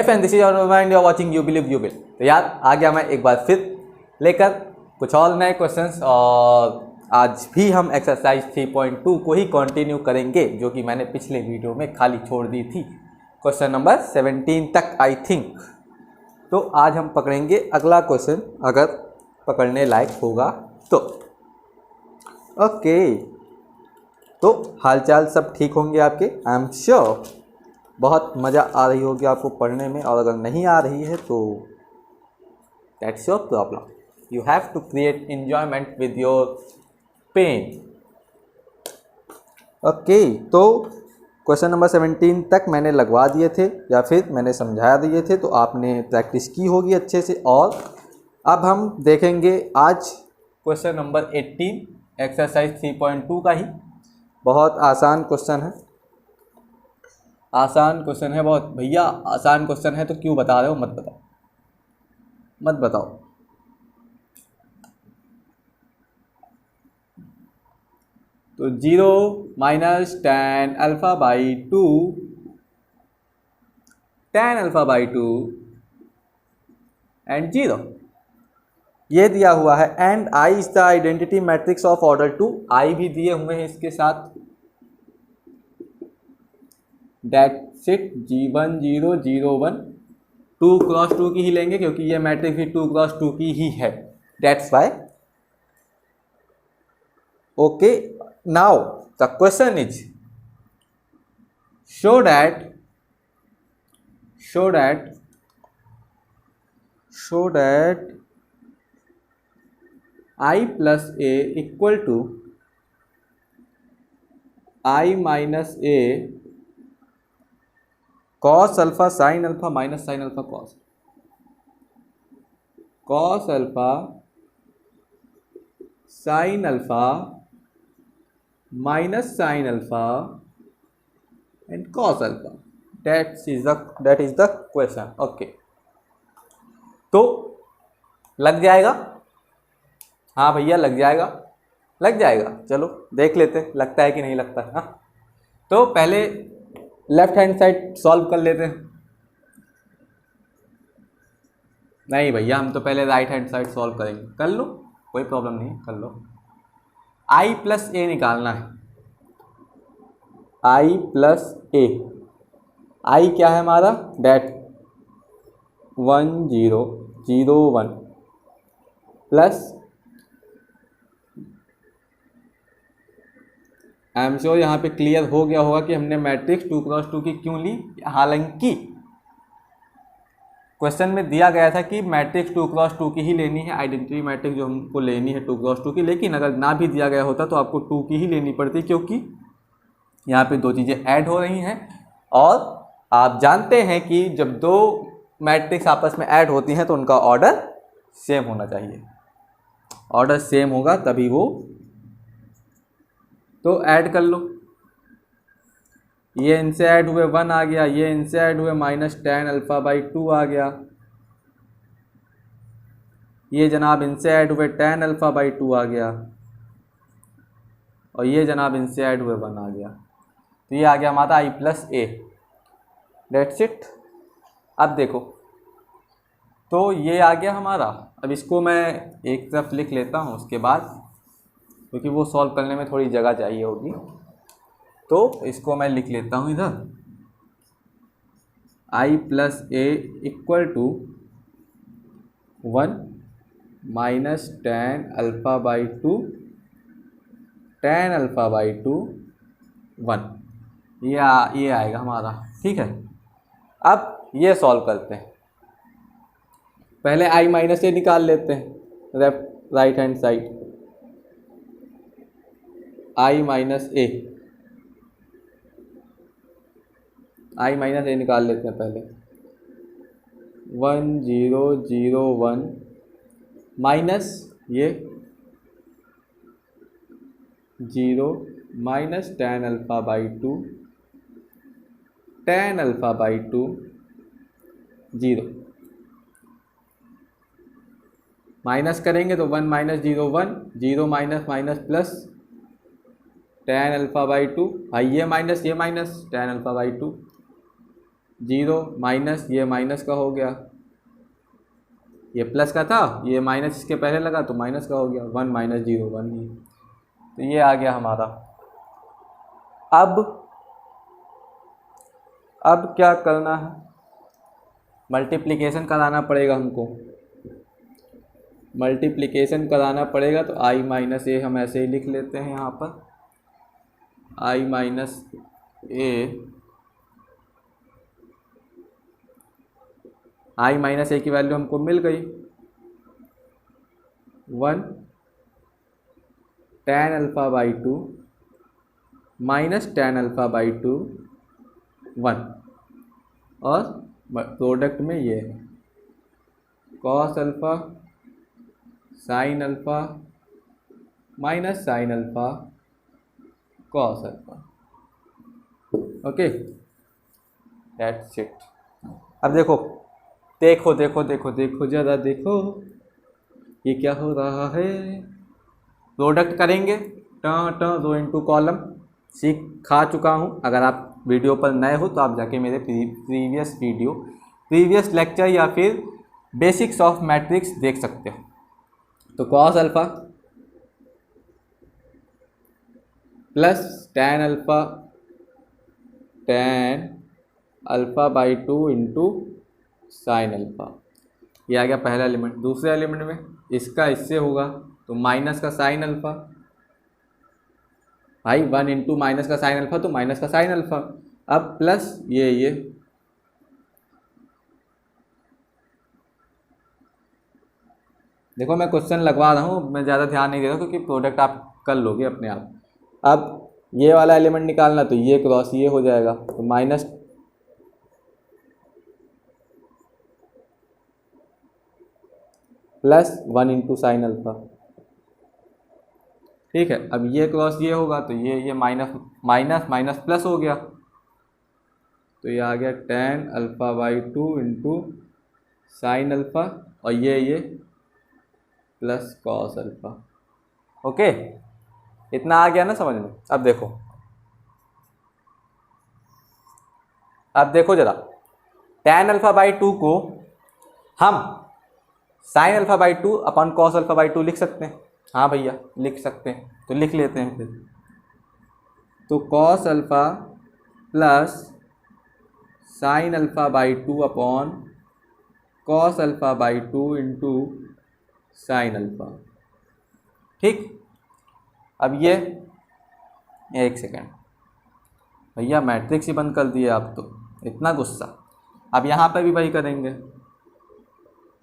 And this is your mind, you are watching you believe you will. तो यार आ गया मैं एक बार फिर लेकर कुछ और नए क्वेश्चंस, और आज भी हम एक्सरसाइज 3.2 को ही कंटिन्यू करेंगे जो कि मैंने पिछले वीडियो में खाली छोड़ दी थी, क्वेश्चन नंबर 17 तक आई थिंक। तो आज हम पकड़ेंगे अगला क्वेश्चन, अगर पकड़ने लायक होगा तो। ओके, तो हालचाल सब ठीक होंगे आपके, आई एम श्योर। बहुत मज़ा आ रही होगी आपको पढ़ने में, और अगर नहीं आ रही है तो that's your problem, you have to create enjoyment with your pain. Okay, तो क्वेश्चन नंबर 17 तक मैंने लगवा दिए थे या फिर मैंने समझा दिए थे, तो आपने प्रैक्टिस की होगी अच्छे से। और अब हम देखेंगे आज क्वेश्चन नंबर 18 एक्सरसाइज 3.2 का ही। बहुत आसान क्वेश्चन है, आसान क्वेश्चन है बहुत। भैया आसान क्वेश्चन है तो क्यों बता रहे हो? मत बताओ, मत बताओ। तो 0 minus tan alpha by 2, tan alpha by 2 and 0 ये दिया हुआ है। And I is the identity matrix of order 2, आई भी दिए हुए हैं इसके साथ। दैट्स इट, G1 0 0 1, 2 क्रॉस 2 की ही लेंगे क्योंकि ये मैट्रिक्स भी 2 क्रॉस 2 की ही है, that's why. Okay, now the question is show that I plus a equal to I minus a cos alpha sine alpha minus sine alpha cos alpha sine alpha minus sine alpha and cos alpha. That is the question. Okay, तो लग जाएगा? हाँ भैया लग जाएगा, लग जाएगा। चलो देख लेते हैं लगता है कि नहीं लगता है। हाँ, तो पहले लेफ्ट हैंड साइड सॉल्व कर लेते हैं। नहीं भैया, हम तो पहले राइट हैंड साइड सॉल्व करेंगे। कर लो, कोई प्रॉब्लम नहीं है, कर लो। आई प्लस ए निकालना है, आई प्लस ए। आई क्या है हमारा? Det 1 0 0 1 plus, I am sure यहाँ पे क्लियर हो गया होगा कि हमने मैट्रिक्स 2 क्रॉस 2 की क्यों ली। हालांकि क्वेश्चन में दिया गया था कि मैट्रिक्स 2 क्रॉस 2 की ही लेनी है, आइडेंटिटी मैट्रिक्स जो हमको लेनी है 2 क्रॉस 2 की। लेकिन अगर ना भी दिया गया होता तो आपको 2 की ही लेनी पड़ती, क्योंकि यहाँ पे दो चीज़ें ऐड हो रही हैं। और आप जानते हैं कि जब दो मैट्रिक्स आपस में ऐड होती हैं तो उनका ऑर्डर सेम होना चाहिए, ऑर्डर सेम होगा तभी वो। तो ऐड कर लो, ये इनसे ऐड हुए 1 आ गया, ये इनसे ऐड हुए माइनस tan अल्फ़ा बाई 2 आ गया, ये जनाब इनसे ऐड हुए tan अल्फ़ा बाई 2 आ गया, और ये जनाब इनसे ऐड हुए 1 आ गया। तो ये आ गया हमारा आई प्लस ए, डेट्स इट। अब देखो, तो ये आ गया हमारा। अब इसको मैं एक तरफ लिख लेता हूँ उसके बाद, क्योंकि वो सॉल्व करने में थोड़ी जगह चाहिए होगी। तो इसको मैं लिख लेता हूँ इधर, I plus A equal to 1 minus tan alpha by 2 tan alpha by 2 1, ये आएगा हमारा। ठीक है, अब ये सॉल्व करते हैं। पहले आई माइनस ए निकाल लेते हैं, राइट हैंड साइड। आई माइनस ए, आई माइनस ए निकाल लेते हैं पहले। 1 0 0 1 माइनस ये 0 minus tan alpha by 2 tan alpha by 2 0। Minus करेंगे तो 1 minus 0 1, 0 minus minus plus tan alpha by 2, ये minus tan alpha by 2, zero minus ये माइनस का हो गया, ये प्लस का था, ये माइनस इसके पहले लगा तो माइनस का हो गया, वन माइनस जीरो वन ही, तो ये आ गया हमारा। अब क्या करना है, मल्टीप्लिकेशन कराना पड़ेगा हमको, मल्टीप्लिकेशन कराना पड़ेगा। तो आई माइनस ए हम ऐसे ही लिख लेते हैं यहाँ पर, आई माइनस ए, आई माइनस ए की वैल्यू हमको मिल गई 1 tan alpha by 2 minus tan alpha by 2 1, और प्रोडक्ट में ये है cos alpha sine alpha minus sine alpha cos alpha. Okay, that's it. अब देखो देखो देखो देखो देखो ज़रा देखो ये क्या हो रहा है। प्रोडक्ट करेंगे रो इनटू कॉलम, सिखा चुका हूँ। अगर आप वीडियो पर नए हो तो आप जाके मेरे प्रीवियस वीडियो, प्रीवियस लेक्चर या फिर बेसिक्स ऑफ मैट्रिक्स देख सकते हो। तो cos alpha plus tan alpha by 2 into sine alpha, ये आ गया पहला एलिमेंट। दूसरे एलिमेंट में इसका इससे होगा तो माइनस का साइन अल्फ़ा, भाई 1 इंटू माइनस का साइन अल्फ़ा तो माइनस का साइन अल्फ़ा। अब प्लस ये देखो मैं क्वेश्चन लगवा रहा हूँ, मैं ज़्यादा ध्यान नहीं दे रहा क्योंकि प्रोडक्ट आप कर लोगे अपने आप। अब ये वाला एलिमेंट निकालना तो ये क्रॉस ये हो जाएगा, तो minus plus 1 into sine alpha, ठीक है। अब ये क्रॉस ये होगा तो ये माइनस माइनस माइनस प्लस हो गया, तो ये आ गया tan alpha by 2 into sine alpha, और ये प्लस कॉस अल्फ़ा। ओके, इतना आ गया ना समझ में। अब देखो जरा, tan अल्फ़ा बाई 2 को हम sign alpha by 2 upon cos alpha by 2 लिख सकते हैं। हाँ भैया लिख सकते हैं, तो लिख लेते हैं फिर। तो cos alpha plus sine alpha by 2 upon cos alpha by 2 into sine alpha, ठीक। अब ये एक सेकेंड भैया मैट्रिक्स ही बंद कर दिए आप तो, इतना गुस्सा। अब यहाँ पर भी वही करेंगे,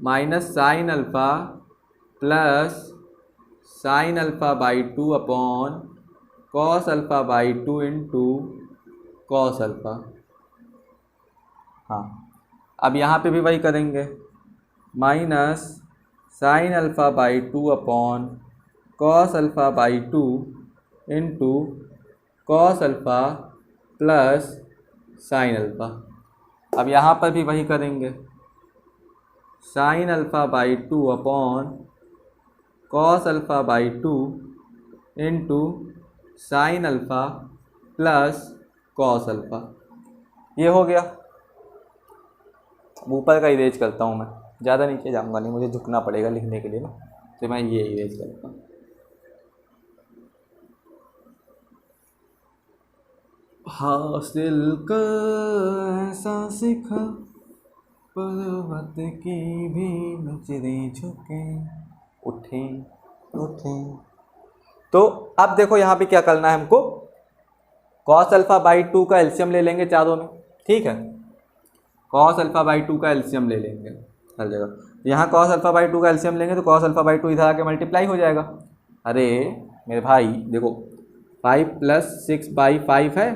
minus sine alpha plus sine alpha by 2 upon cos alpha by 2 into cos alpha. हाँ, अब यहाँ पे भी वही करेंगे, minus sign alpha by 2 upon cos alpha by 2 into cos alpha plus sine alpha. अब यहाँ पर भी वही करेंगे, sign alpha by 2 upon cos alpha by 2 into sine alpha plus cos alpha. ये हो गया। ऊपर का इरेज करता हूँ मैं, ज़्यादा नीचे जाऊँगा नहीं, मुझे झुकना पड़ेगा लिखने के लिए ना, तो मैं ये इरेज करता हूँ। हासिल कर ऐसा सीखा पर्वत की भी नजरें झुके उठे उठे। तो अब देखो यहाँ पे क्या करना है हमको, कॉस अल्फ़ा बाई 2 का एलसीएम ले लेंगे चारों में, ठीक है। कॉस अल्फ़ा बाई 2 का एलसीएम ले लेंगे हर जगह। यहाँ कॉस अल्फ़ा बाई 2 का एलसीएम लेंगे तो कॉस अल्फ़ा बाई 2 इधर आके मल्टीप्लाई हो जाएगा। अरे मेरे भाई देखो 5 प्लस 6 बाई 5 है,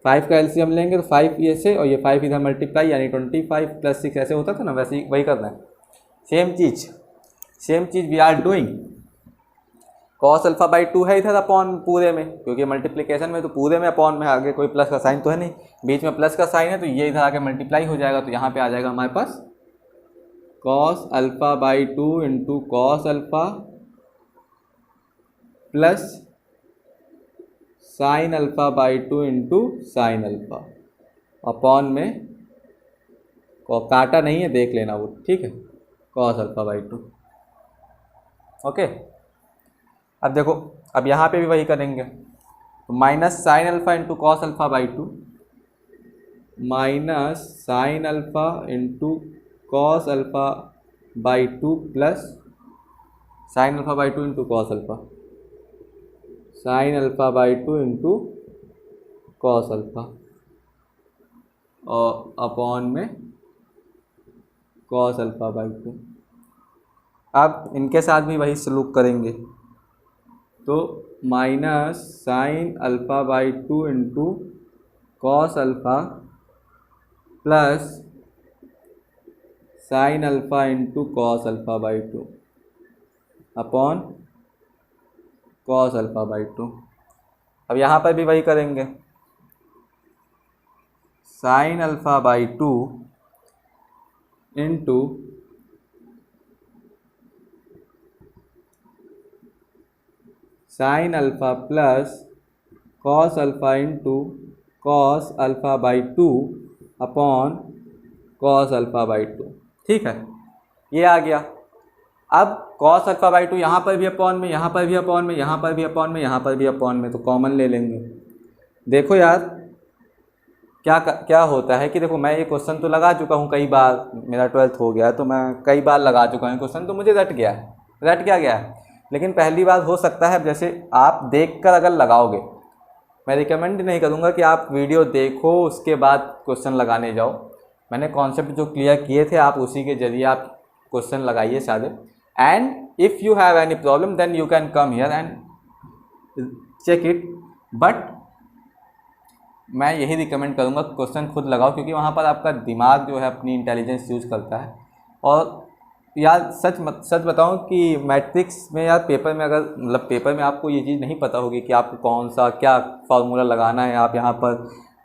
5 का एलसीएम लेंगे तो 5 ये से और ये 5 इधर मल्टीप्लाई, यानी 25 प्लस 6 ऐसे होता था ना, वैसे ही वही करना है। सेम चीज़ we are doing. Cos alpha by 2 है इधर अपॉन पूरे में, क्योंकि मल्टीप्लिकेशन में तो पूरे में अपॉन में, आगे कोई प्लस का साइन तो है नहीं, बीच में प्लस का साइन है, तो ये इधर आके मल्टीप्लाई हो जाएगा। तो यहाँ पे आ जाएगा हमारे पास cos alpha by 2 into cos alpha plus sine alpha by 2 into sine alpha upon में काटा नहीं है, देख लेना वो, ठीक है, कॉस अल्फा बाई 2। ओके, अब देखो, अब यहाँ पे भी वही करेंगे, तो minus sine alpha into cos alpha by 2, minus sine alpha into cos alpha by 2 plus sine alpha by 2 into cos alpha, sine alpha by 2 into cos alpha और अपॉन में कॉस अल्फा बाई 2। अब इनके साथ भी वही सलूक करेंगे, तो minus sine alpha by 2 into cos alpha plus sine alpha into cos alpha by 2 upon cos alpha by 2। अब यहाँ पर भी वही करेंगे, sine alpha by 2 into sine alpha plus cos alpha into cos alpha by 2 upon cos alpha by 2। ठीक है, ये आ गया। अब कॉस अल्फा बाई 2 यहाँ पर भी अपॉन में, यहाँ पर भी अपॉन में, यहाँ पर भी अपॉन में, यहाँ पर भी अपॉन में, तो कॉमन ले लेंगे। देखो यार क्या होता है कि देखो, मैं ये क्वेश्चन तो लगा चुका हूँ कई बार, मेरा 12th हो गया तो मैं कई बार लगा चुका हूँ क्वेश्चन, तो मुझे रट गया है। लेकिन पहली बार हो सकता है, जैसे आप देखकर अगर लगाओगे, मैं रिकमेंड नहीं करूँगा कि आप वीडियो देखो उसके बाद क्वेश्चन लगाने जाओ। मैंने कॉन्सेप्ट जो क्लियर किए थे आप उसी के ज़रिए आप क्वेश्चन लगाइए सारे। And if you have any problem then you can come here and check it, but मैं यही रिकमेंड करूँगा क्वेश्चन खुद लगाओ, क्योंकि वहाँ पर आपका दिमाग जो है अपनी इंटेलिजेंस यूज़ करता है। और यार सच बताऊँ कि मैट्रिक्स में यार पेपर में, अगर मतलब पेपर में आपको ये चीज़ नहीं पता होगी कि आपको कौन सा क्या फार्मूला लगाना है, आप यहाँ पर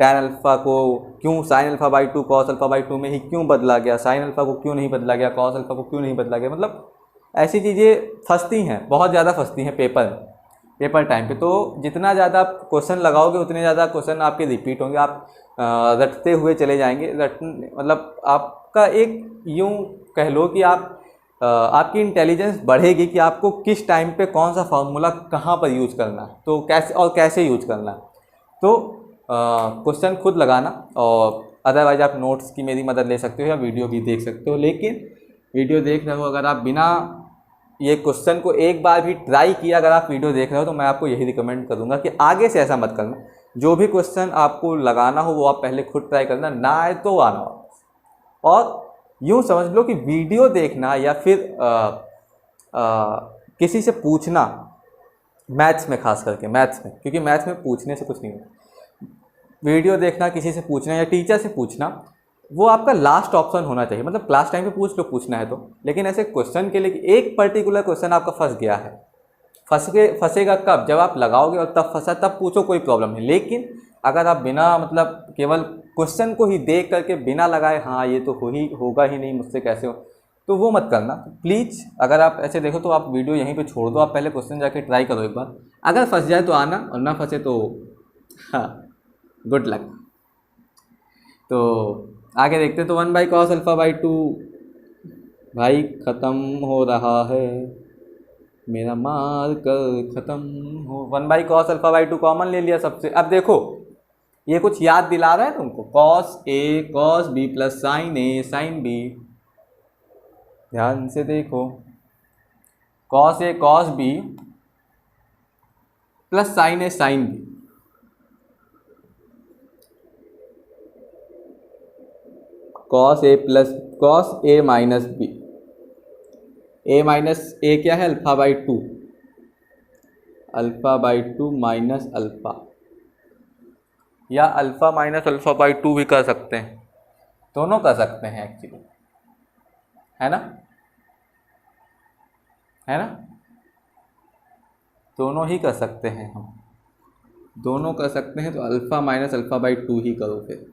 tan अल्फ़ा को क्यों sign alpha by 2 cos alpha by 2 में ही क्यों बदला गया, साइन अल्फ़ा को क्यों नहीं बदला गया, कॉस अल्फ़ा को क्यों नहीं बदला गया, मतलब ऐसी चीज़ें फंसती हैं, बहुत ज़्यादा फंसती हैं पेपर टाइम पे। तो जितना ज़्यादा आप क्वेश्चन लगाओगे उतने ज़्यादा क्वेश्चन आपके रिपीट होंगे, आप रटते हुए चले जाएंगे। मतलब आपका एक यूँ कह लो कि आपकी इंटेलिजेंस बढ़ेगी कि आपको किस टाइम पे कौन सा फार्मूला कहाँ पर यूज़ करना है, तो कैसे यूज़ करना है। तो क्वेश्चन खुद लगाना, और अदरवाइज आप नोट्स की मेरी मदद ले सकते हो या वीडियो भी देख सकते हो। लेकिन वीडियो देख रहे हो, अगर आप बिना ये क्वेश्चन को एक बार भी ट्राई किया अगर आप वीडियो देख रहे हो, तो मैं आपको यही रिकमेंड करूँगा कि आगे से ऐसा मत करना। जो भी क्वेश्चन आपको लगाना हो वो आप पहले खुद ट्राई करना, ना आए तो आना हो। और यूँ समझ लो कि वीडियो देखना या फिर किसी से पूछना, मैथ्स में खास करके, मैथ्स में, क्योंकि मैथ्स में पूछने से कुछ नहीं होता। वीडियो देखना, किसी से पूछना या टीचर से पूछना, वो आपका लास्ट ऑप्शन होना चाहिए। मतलब क्लास टाइम पे पूछ लो पूछना है तो, लेकिन ऐसे क्वेश्चन के लिए एक पर्टिकुलर क्वेश्चन आपका फंस गया है, फंसेगा कब, जब आप लगाओगे और तब फंसा, तब पूछो, कोई प्रॉब्लम नहीं। लेकिन अगर आप बिना मतलब केवल क्वेश्चन को ही देख करके बिना लगाए, हाँ ये तो होगा ही नहीं, मुझसे कैसे हो, तो वो मत करना प्लीज़। अगर आप ऐसे देखो तो आप वीडियो यहीं पे छोड़ दो, आप पहले क्वेश्चन जाके ट्राई करो एक बार। अगर फंस जाए तो आना, और ना फंसे तो हाँ गुड लक। तो आगे देखते हैं। तो 1 बाई कॉस अल्फ़ा बाई 2 भाई ख़त्म हो रहा है, मेरा मार कर ख़त्म हो। 1 by cos alpha by 2 common ले लिया सबसे। अब देखो ये कुछ याद दिला रहा है तुमको, cos A cos B plus sign A sine B. ध्यान से देखो, cos A cos B plus sign A sine B, cos A plus cos A minus B, A minus ए क्या है, alpha by 2, alpha by 2 minus alpha, या alpha minus alpha by 2 भी कर सकते हैं, दोनों कर सकते हैं एक्चुअली, है ना, दोनों ही कर सकते हैं, हम दोनों कर सकते हैं। तो अल्फ़ा माइनस अल्फ़ा बाई 2 ही करो फिर,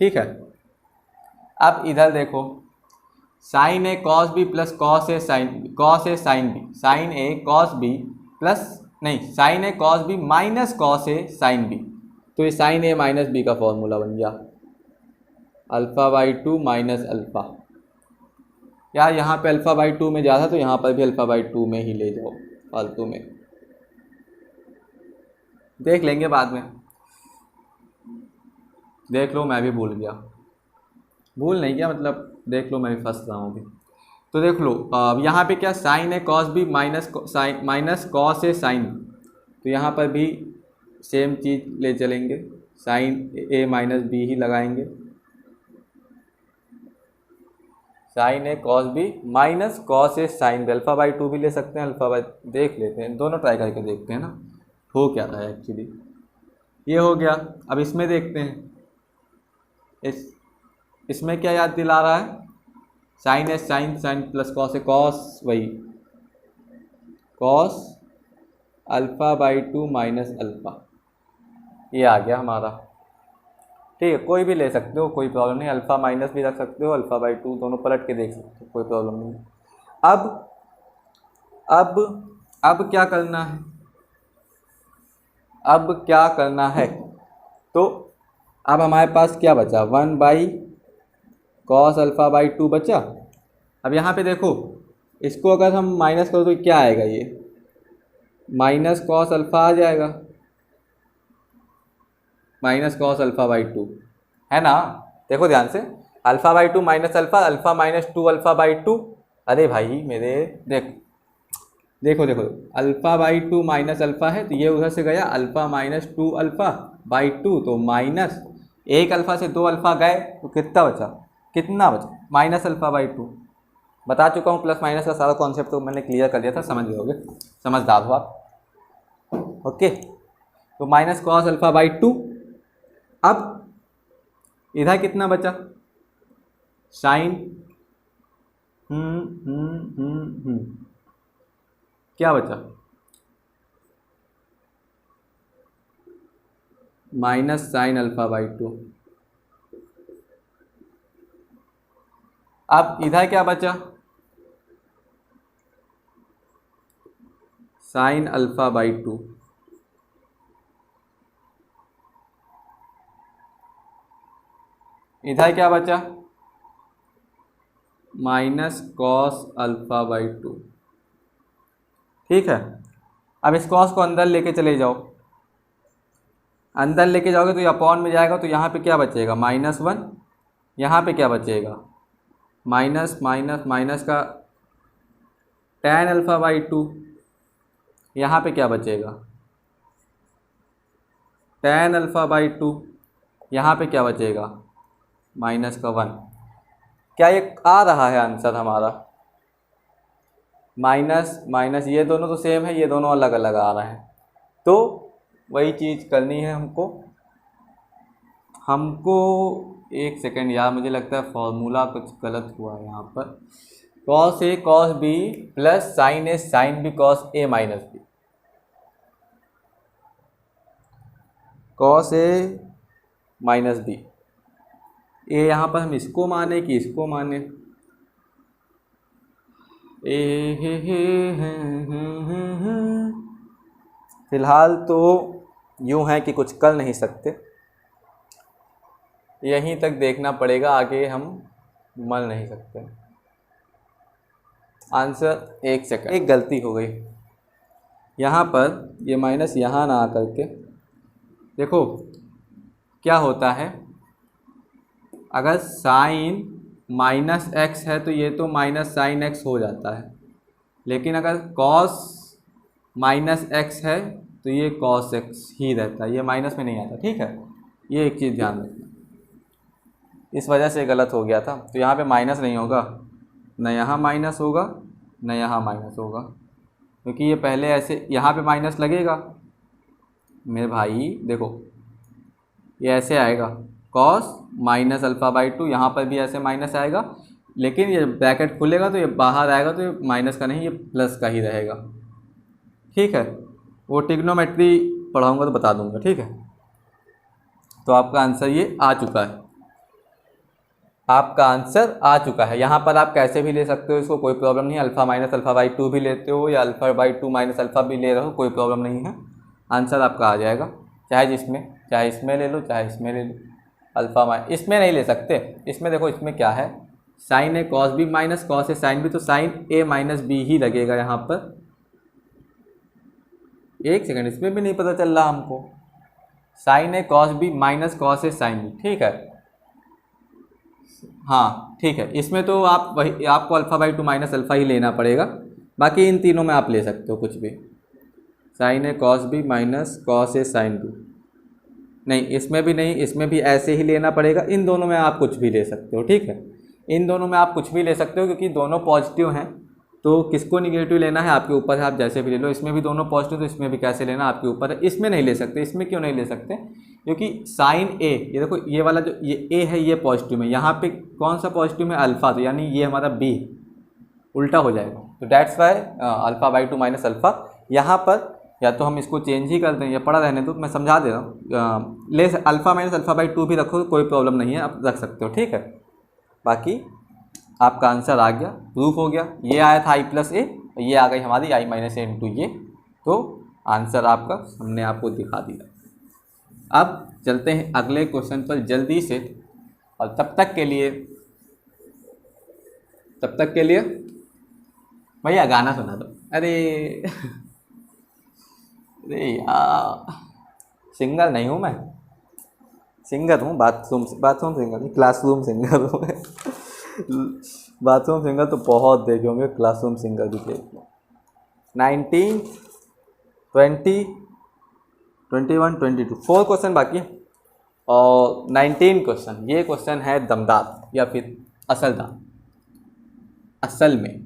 ठीक है। अब इधर देखो, sign A cos B plus cos A sine B, sign A cos B plus नहीं, sign A cos B minus cos A sine B. तो ये साइन ए माइनस बी का फॉर्मूला बन गया, α/2 माइनस अल्फ़ा। यार यहाँ पे α/2 में ज़्यादा, तो यहाँ पर भी α/2 में ही ले जाओ, फालतू में देख लेंगे बाद में। देख लो, मैं भी भूल गया, भूल नहीं गया मतलब देख लो, मैं भी फंस रहा हूँ अभी। तो देख लो अब यहाँ पे क्या, sign A cos B minus cos A sign, तो यहाँ पर भी सेम चीज़ ले चलेंगे, साइन ए माइनस बी ही लगाएंगे, sign A cos B minus cos A sine B. α/2 भी ले सकते हैं, देख लेते हैं, दोनों ट्राई करके देखते हैं ना हो क्या रहा है एक्चुअली। ये हो गया। अब इसमें देखते हैं, इसमें क्या याद दिला रहा है, sign A sign plus cos A cos, वही कॉस α/2 माइनस अल्फ़ा, ये आ गया हमारा। ठीक है, कोई भी ले सकते हो, कोई प्रॉब्लम नहीं, अल्फ़ा माइनस भी रख सकते हो, α/2 दोनों पलट के देख सकते हो, कोई प्रॉब्लम नहीं। अब क्या करना है, अब क्या करना है, तो अब हमारे पास क्या बचा, 1/cos α/2 बचा। अब यहाँ पे देखो, इसको अगर हम माइनस करो तो क्या आएगा, ये माइनस कॉस अल्फ़ा आ जाएगा, माइनस कॉस α/2 है ना। देखो ध्यान से, α/2 माइनस अल्फ़ा माइनस 2α/2, अरे भाई मेरे देखो α/2 माइनस अल्फ़ा है, तो ये उधर से गया अल्फ़ा माइनस 2α/2, तो माइनस एक अल्फ़ा से 2 अल्फ़ा गए, तो कितना बचा माइनस α/2। बता चुका हूँ, प्लस माइनस का सारा कॉन्सेप्ट तो मैंने क्लियर कर दिया था, समझ गए होगे, समझदार हो आप। ओके, तो माइनस कॉस α/2। अब इधर कितना बचा, साइन क्या बचा, माइनस साइन α/2। अब इधर क्या बचा, साइन α/2। इधर क्या बचा, माइनस कॉस α/2। ठीक है, अब इस कॉस को अंदर लेके चले जाओ, अंदर लेके जाओगे तो ये अपॉन में जाएगा, तो यहाँ पे क्या बचेगा, -1, यहाँ पे क्या बचेगा, माइनस माइनस माइनस का tan α/2, यहाँ पे क्या बचेगा, tan α/2, यहाँ पे क्या बचेगा, -1। क्या ये आ रहा है आंसर हमारा, माइनस माइनस, ये दोनों तो सेम है, ये दोनों अलग अलग आ रहे हैं, तो वही चीज़ करनी है हमको। एक सेकेंड यार, मुझे लगता है फॉर्मूला कुछ गलत हुआ है यहाँ पर। Cos A cos B plus sign A sine B cos A minus B, cos A minus B, ये यहाँ पर हम इसको माने कि इसको माने, फिलहाल तो यूँ है कि कुछ कर नहीं सकते, यहीं तक देखना पड़ेगा, आगे हम मल नहीं सकते। आंसर, एक सेकंड, एक गलती हो गई यहाँ पर, ये माइनस यहाँ ना आकर के, देखो क्या होता है, अगर साइन माइनस एक्स है तो ये तो माइनस साइन एक्स हो जाता है, लेकिन अगर कॉस माइनस एक्स है तो ये कॉस एक्स ही रहता है, ये माइनस में नहीं आता। ठीक है, ये एक चीज़ ध्यान रखना, इस वजह से गलत हो गया था। तो यहाँ पे माइनस नहीं होगा, न यहाँ माइनस होगा न यहाँ माइनस होगा, क्योंकि ये पहले ऐसे यहाँ पे माइनस लगेगा मेरे भाई। देखो ये ऐसे आएगा, कॉस माइनस α/2, यहाँ पर भी ऐसे माइनस आएगा, लेकिन ये ब्रैकेट खुलेगा तो ये बाहर आएगा, तो ये माइनस का नहीं, ये प्लस का ही रहेगा। ठीक है, वो ट्रिग्नोमेट्री पढ़ाऊँगा तो बता दूँगा। ठीक है, तो आपका आंसर ये आ चुका है, आपका आंसर आ चुका है। यहाँ पर आप कैसे भी ले सकते हो इसको, कोई प्रॉब्लम नहीं है, अल्फ़ा माइनस α/2 भी लेते हो या α/2 माइनस अल्फ़ा भी ले रहे हो, कोई प्रॉब्लम नहीं है, आंसर आपका आ जाएगा चाहे जिसमें। चाहे इसमें ले लो चाहे इसमें ले लो, अल्फ़ा माइनस, इसमें नहीं ले सकते, इसमें देखो इसमें क्या है, sign A cos B minus cos A sine B, तो साइन ए माइनस बी ही लगेगा यहाँ पर। एक सेकंड, इसमें भी नहीं पता चल रहा हमको, sign A cos B minus cos A sine B, ठीक है, हाँ ठीक है, इसमें तो आप वही आपको alpha by two minus alpha ही लेना पड़ेगा, बाकी इन तीनों में आप ले सकते हो कुछ भी, sign A cos B minus cos A sine B, नहीं इसमें भी नहीं, इसमें भी ऐसे ही लेना पड़ेगा, इन दोनों में आप कुछ भी ले सकते हो, ठीक है, इन दोनों में आप कुछ भी ले सकते हो क्योंकि दोनों पॉजिटिव हैं, तो किसको निगेटिव लेना है आपके ऊपर है, आप जैसे भी ले लो, इसमें भी दोनों पॉजिटिव तो इसमें भी कैसे लेना आपके ऊपर है। इसमें नहीं ले सकते, इसमें क्यों नहीं ले सकते, क्योंकि साइन ए, ये देखो ये वाला जो ये ए है ये पॉजिटिव में, यहाँ पे कौन सा पॉजिटिव में, अल्फ़ा, तो यानी ये हमारा बी उल्टा हो जाएगा, तो that's why alpha by two minus alpha. यहाँ पर या तो हम इसको चेंज ही कर दें या पड़ा रहने दो, मैं समझा दे रहा हूँ, ले alpha minus alpha by to भी रखो, कोई प्रॉब्लम नहीं है, आप रख सकते हो, ठीक है। बाकी आपका आंसर आ गया, प्रूफ हो गया, ये आया था आई प्लस ए, ये आ गई हमारी आई माइनस ए इंटू ये, तो आंसर आपका हमने आपको दिखा दिया। अब चलते हैं अगले क्वेश्चन पर जल्दी से, और तब तक के लिए भैया गाना सुना दो। अरे अरे यार, सिंगर नहीं हूँ मैं, सिंगर हूँ बाथरूम सिंगर नहीं, क्लासरूम सिंगर हूँ बाथरूम सिंगर तो बहुत देखे होंगे, क्लासरूम सिंगर भी देख लो। 19, 20, 21, 22 4 क्वेश्चन बाकी है, और 19 क्वेश्चन, ये क्वेश्चन है दमदार या फिर असलदार। असल में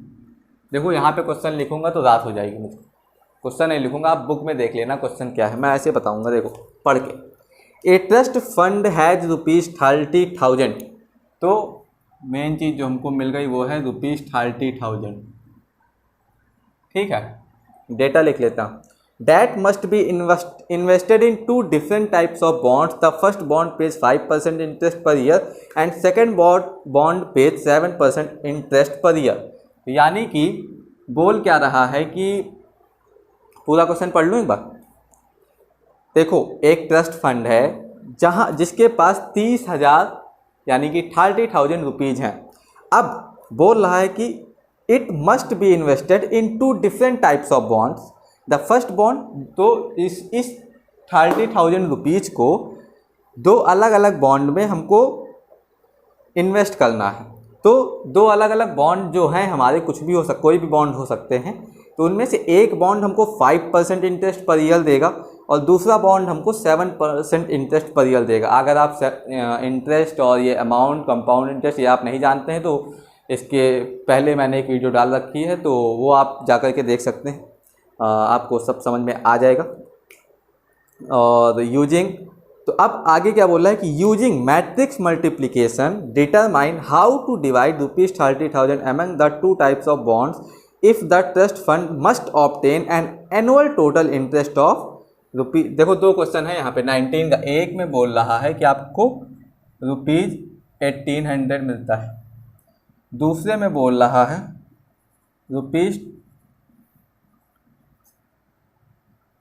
देखो यहाँ पे क्वेश्चन लिखूंगा तो रात हो जाएगी मुझे, क्वेश्चन नहीं लिखूंगा, आप बुक में देख लेना क्वेश्चन क्या है, मैं ऐसे बताऊंगा, देखो पढ़ के। ए ट्रस्ट फंड हैज़ ₹30,000, तो मेन चीज़ जो हमको मिल गई वो है ₹30,000, ठीक है। डेटा लिख लेता हूँ, that must be invested in 2 different types of bonds, the first bond page 5% interest per year and second bond page 7% interest per year. यानी कि बोल क्या रहा है कि, पूरा क्वेश्चन पढ़ लूँ एक बार, देखो एक ट्रस्ट फंड है जिसके पास 30,000 यानी कि 30,000 रुपीज़ हैं। अब बोल रहा है कि it must be invested in 2 different types of bonds, the first bond, तो इस 30,000 रुपीज़ को 2 अलग अलग बॉन्ड में हमको इन्वेस्ट करना है। तो 2 अलग अलग बॉन्ड जो हैं हमारे, कुछ भी कोई भी बॉन्ड हो सकते हैं, तो उनमें से एक बॉन्ड हमको 5% इंटरेस्ट पर ईयर देगा और दूसरा बॉन्ड हमको 7% इंटरेस्ट पर ईयर देगा। अगर आप इंटरेस्ट और ये अमाउंट कंपाउंड इंटरेस्ट ये आप नहीं जानते हैं तो इसके पहले मैंने एक वीडियो डाल रखी है, तो वो आप जा कर के देख सकते हैं, आपको सब समझ में आ जाएगा। और यूजिंग, तो अब आगे क्या बोल रहा है कि using matrix multiplication determine how to divide ₹30,000 among the 2 types of bonds if the trust fund must obtain an annual total interest of rupees. देखो 2 क्वेश्चन है यहाँ पे 19 का, एक में बोल रहा है कि आपको ₹1800 मिलता है, दूसरे में बोल रहा है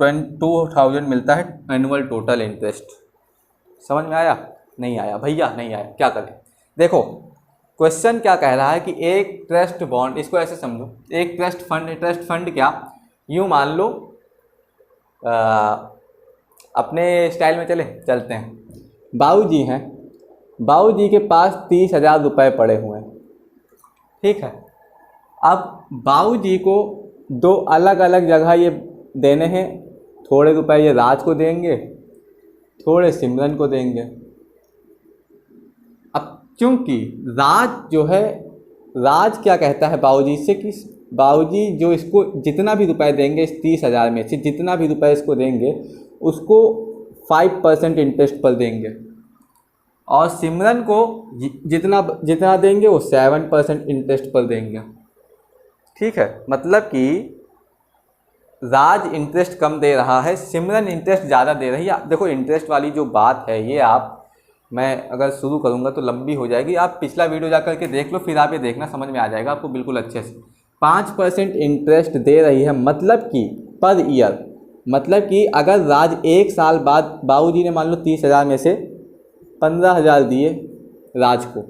₹22,000 मिलता है एनुअल टोटल इंटरेस्ट। समझ में आया? नहीं आया भैया, नहीं आया, क्या करें। देखो क्वेश्चन क्या कह रहा है कि एक ट्रस्ट बॉन्ड, इसको ऐसे समझो, एक ट्रस्ट फंड क्या, यूँ मान लो, अपने स्टाइल में चलते हैं, बाबूजी हैं, बाबूजी के पास 30,000 रुपये पड़े हुए हैं, ठीक है। अब बाबूजी को 2 अलग अलग जगह ये देने हैं, थोड़े रुपए ये राज को देंगे, थोड़े सिमरन को देंगे। अब क्योंकि राज जो है, राज क्या कहता है बाबूजी से कि बाबूजी जो इसको जितना भी रुपए देंगे, इस 30,000 में से जितना भी रुपए इसको देंगे उसको 5% इंटरेस्ट पर देंगे, और सिमरन को जितना देंगे वो 7% इंटरेस्ट पर देंगे, ठीक है। मतलब कि राज इंटरेस्ट कम दे रहा है, सिमरन इंटरेस्ट ज़्यादा दे रही है। देखो इंटरेस्ट वाली जो बात है ये मैं अगर शुरू करूँगा तो लंबी हो जाएगी, आप पिछला वीडियो जा कर के देख लो, फिर आप ये देखना, समझ में आ जाएगा आपको बिल्कुल अच्छे से। 5% इंटरेस्ट दे रही है, मतलब कि पर ईयर मतलब कि अगर राज एक साल बाद बाबूजी ने मान लो 30,000 में से 15,000 दिए राज को,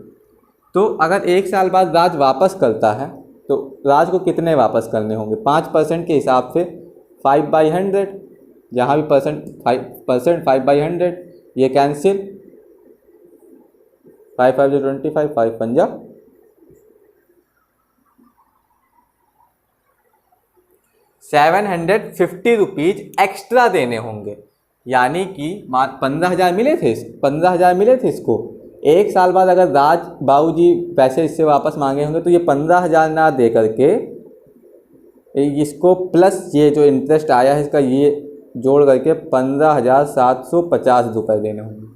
तो अगर एक साल बाद राज वापस करता है तो राज को कितने वापस करने होंगे? 5% के हिसाब से 5/100, जहाँ भी परसेंट 5/100, ये कैंसिल, 5 5 25, 5 5 750 रुपीज़ एक्स्ट्रा देने होंगे। यानी कि 15,000 मिले थे, 15,000 मिले थे इसको, एक साल बाद अगर राज बाबूजी पैसे इससे वापस मांगे होंगे तो ये 15,000 ना दे करके इसको प्लस ये जो इंटरेस्ट आया है इसका ये जोड़ करके 15,750 रुपये देने होंगे।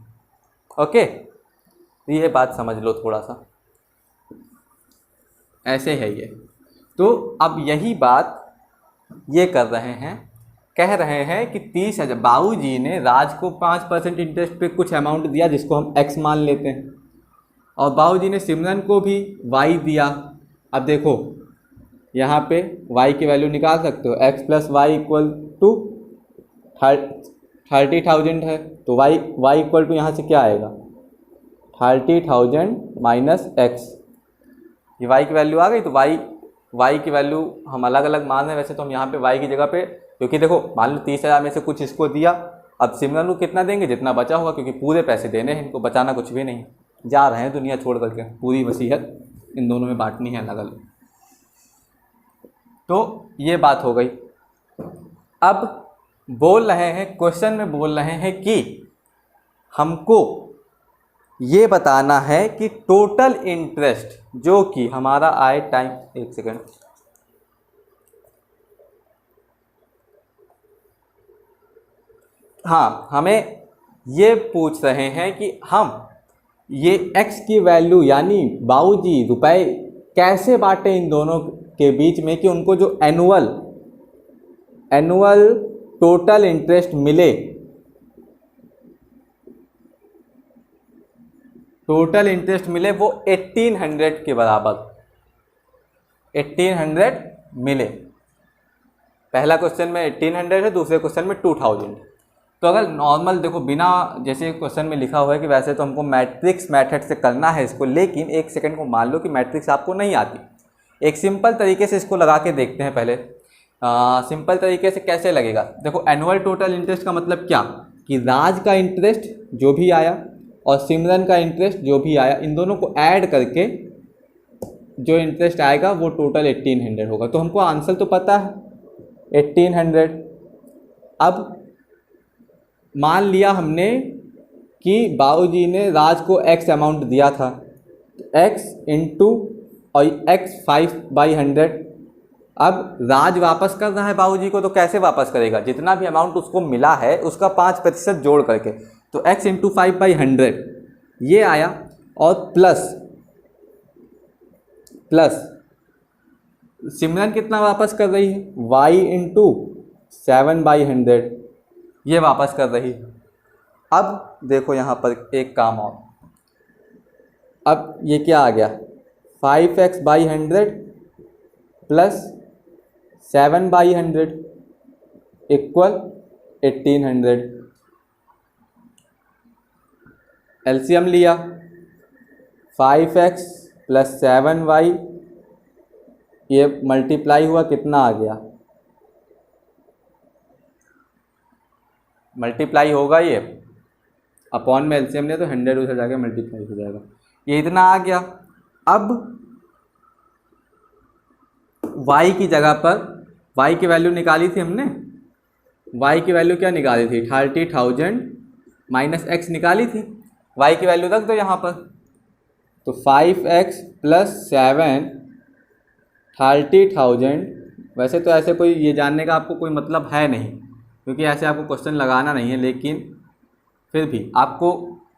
ओके, तो ये बात समझ लो थोड़ा सा, ऐसे है ये। तो अब यही बात ये कर रहे हैं, कह रहे हैं कि 30,000 बाबूजी ने राज को 5% इंटरेस्ट पे कुछ अमाउंट दिया जिसको हम x मान लेते हैं, और बाबूजी ने सिमरन को भी y दिया। अब देखो यहाँ पे y की वैल्यू निकाल सकते हो, x + y = 30,000 है, तो y इक्वल टू यहाँ से क्या आएगा? 30,000 - x, ये y की वैल्यू आ गई। तो y की वैल्यू हम अलग अलग मान रहे हैं, वैसे तो हम यहाँ पे y की जगह पे, क्योंकि देखो मान लो 30,000 में से कुछ इसको दिया, अब सिमरन को कितना देंगे? जितना बचा होगा, क्योंकि पूरे पैसे देने हैं इनको, बचाना कुछ भी नहीं, जा रहे हैं दुनिया छोड़ करके, पूरी वसीयत इन दोनों में बांटनी है अलग अलग। तो ये बात हो गई। अब बोल रहे हैं, क्वेश्चन में बोल रहे हैं कि हमको ये बताना है कि टोटल इंटरेस्ट जो कि हमारा आए टाइम, एक सेकेंड, हाँ, हमें ये पूछ रहे हैं कि हम ये x की वैल्यू यानी बाबूजी रुपए कैसे बांटे इन दोनों के बीच में, कि उनको जो एनुअल टोटल इंटरेस्ट मिले, टोटल इंटरेस्ट मिले वो 1800 के बराबर, 1800 मिले। पहला क्वेश्चन में 1800 है, दूसरे क्वेश्चन में 2000। तो अगर नॉर्मल देखो, बिना जैसे क्वेश्चन में लिखा हुआ है कि वैसे तो हमको मैट्रिक्स मेथड से करना है इसको, लेकिन एक सेकंड को मान लो कि मैट्रिक्स आपको नहीं आती, एक सिंपल तरीके से इसको लगा के देखते हैं पहले। सिंपल तरीके से कैसे लगेगा? देखो, एनुअल टोटल इंटरेस्ट का मतलब क्या, कि राज का इंटरेस्ट जो भी आया और सिमरन का इंटरेस्ट जो भी आया, इन दोनों को ऐड करके जो इंटरेस्ट आएगा वो टोटल 1800 होगा। तो हमको आंसर तो पता है 1800। अब मान लिया हमने कि बाबूजी ने राज को x अमाउंट दिया था, x इंटू और x 5/100। अब राज वापस कर रहा है बाबूजी को, तो कैसे वापस करेगा? जितना भी अमाउंट उसको मिला है उसका 5% जोड़ करके, तो x इंटू 5/100 ये आया, और प्लस सिमरन कितना वापस कर रही है? y इंटू 7/100 ये वापस कर रही है। अब देखो यहाँ पर एक काम और, अब ये क्या आ गया? 5x/100 plus 7/100 equal 1800। एलसीएम लिया, 5x प्लस 7y, ये मल्टीप्लाई हुआ, कितना आ गया? मल्टीप्लाई होगा ये, अपॉन में एलसीएम ले तो 100 उधर जाके मल्टीप्लाई हो जाएगा, ये इतना आ गया। अब y की जगह पर y की वैल्यू निकाली थी हमने, y की वैल्यू क्या निकाली थी? 30,000 माइनस x निकाली थी, y की वैल्यू रख दो यहाँ पर। तो 5x प्लस 7 30,000, वैसे तो ऐसे कोई ये जानने का आपको कोई मतलब है नहीं, क्योंकि ऐसे आपको क्वेश्चन लगाना नहीं है, लेकिन फिर भी आपको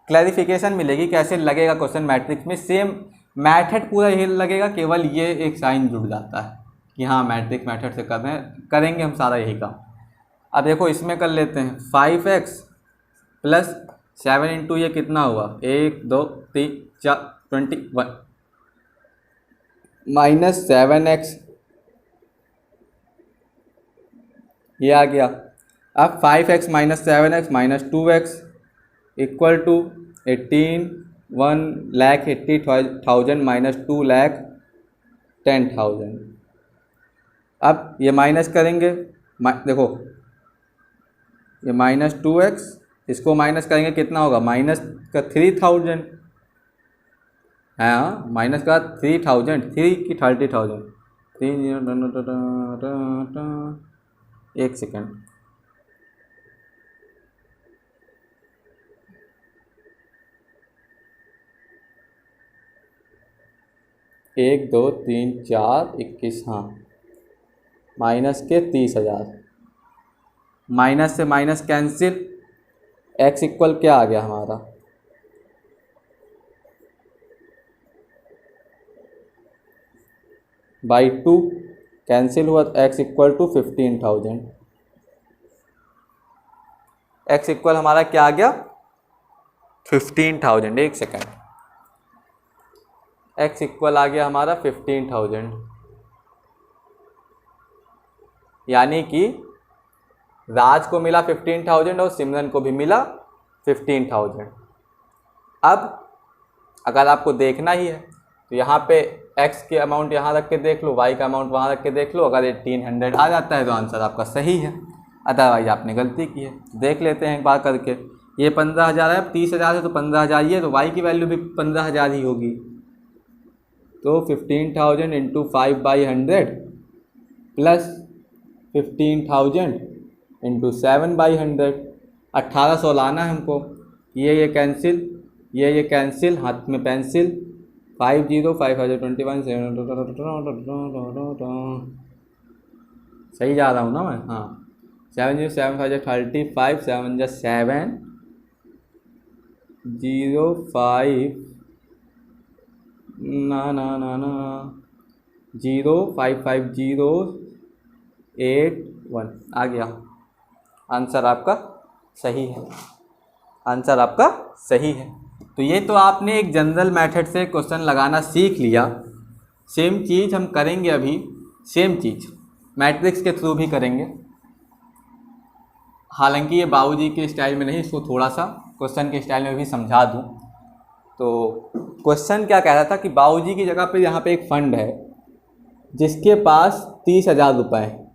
क्लैरिफिकेशन मिलेगी कैसे लगेगा क्वेश्चन मैट्रिक्स में। सेम मैथड पूरा यही लगेगा, केवल ये एक साइन जुड़ जाता है कि हाँ मैट्रिक्स मेथड से कर रहे हैं, करेंगे हम सारा यही काम। अब देखो इसमें कर लेते हैं, 5x प्लस 7 इंटू ये कितना हुआ? 1 2 3 4 21 माइनस 7x ये आ गया, अब 5x minus 7x minus 2x equal to 1,80,000 minus 2,10,000। अब ये माइनस करेंगे, देखो ये माइनस 2x, इसको माइनस करेंगे कितना होगा, माइनस का 3,000, हाँ माइनस का 3,000, 3 की 30,000, 3 एक सेकेंड, 1 2 3 4 21, हाँ माइनस के 30,000, माइनस से माइनस कैंसिल, x इक्वल क्या आ गया हमारा, बाई 2 कैंसिल हुआ, x equal to 15,000, x equal हमारा क्या आ गया 15,000, एक सेकेंड, x इक्वल आ गया हमारा 15,000, यानी कि राज को मिला 15,000 और सिमरन को भी मिला 15,000। अब अगर आपको देखना ही है तो यहाँ पे x के अमाउंट यहाँ रख के देख लो, y का अमाउंट वहाँ रख के देख लो, अगर 1800 आ जाता है तो आंसर आपका सही है, अदरवाइज आपने गलती की है। देख लेते हैं एक बार करके, ये 15,000 है, 30,000 है तो 15,000 ही है, तो y की वैल्यू भी 15,000 ही होगी, तो 15,000 इंटू 5/100 प्लस 15,000 इंटू 7/100, 1800 लाना है हमको, ये कैंसिल, ये कैंसिल, हाथ में पेंसिल, 50 5,021 सही जा रहा हूँ ना मैं, हाँ 70 7 5,035 7 7 0 5 ना 0 5 5 0 8 1 आ गया, आंसर आपका सही है, आंसर आपका सही है। तो ये तो आपने एक जनरल मेथड से क्वेश्चन लगाना सीख लिया। सेम चीज़ हम करेंगे अभी, सेम चीज़ मैट्रिक्स के थ्रू भी करेंगे, हालांकि ये बाबूजी के स्टाइल में नहीं, इसको थोड़ा सा क्वेश्चन के स्टाइल में भी समझा दूं। तो क्वेश्चन क्या कह रहा था कि बाबूजी की जगह पे यहाँ पे एक फ़ंड है जिसके पास 30,000 रुपये हैं।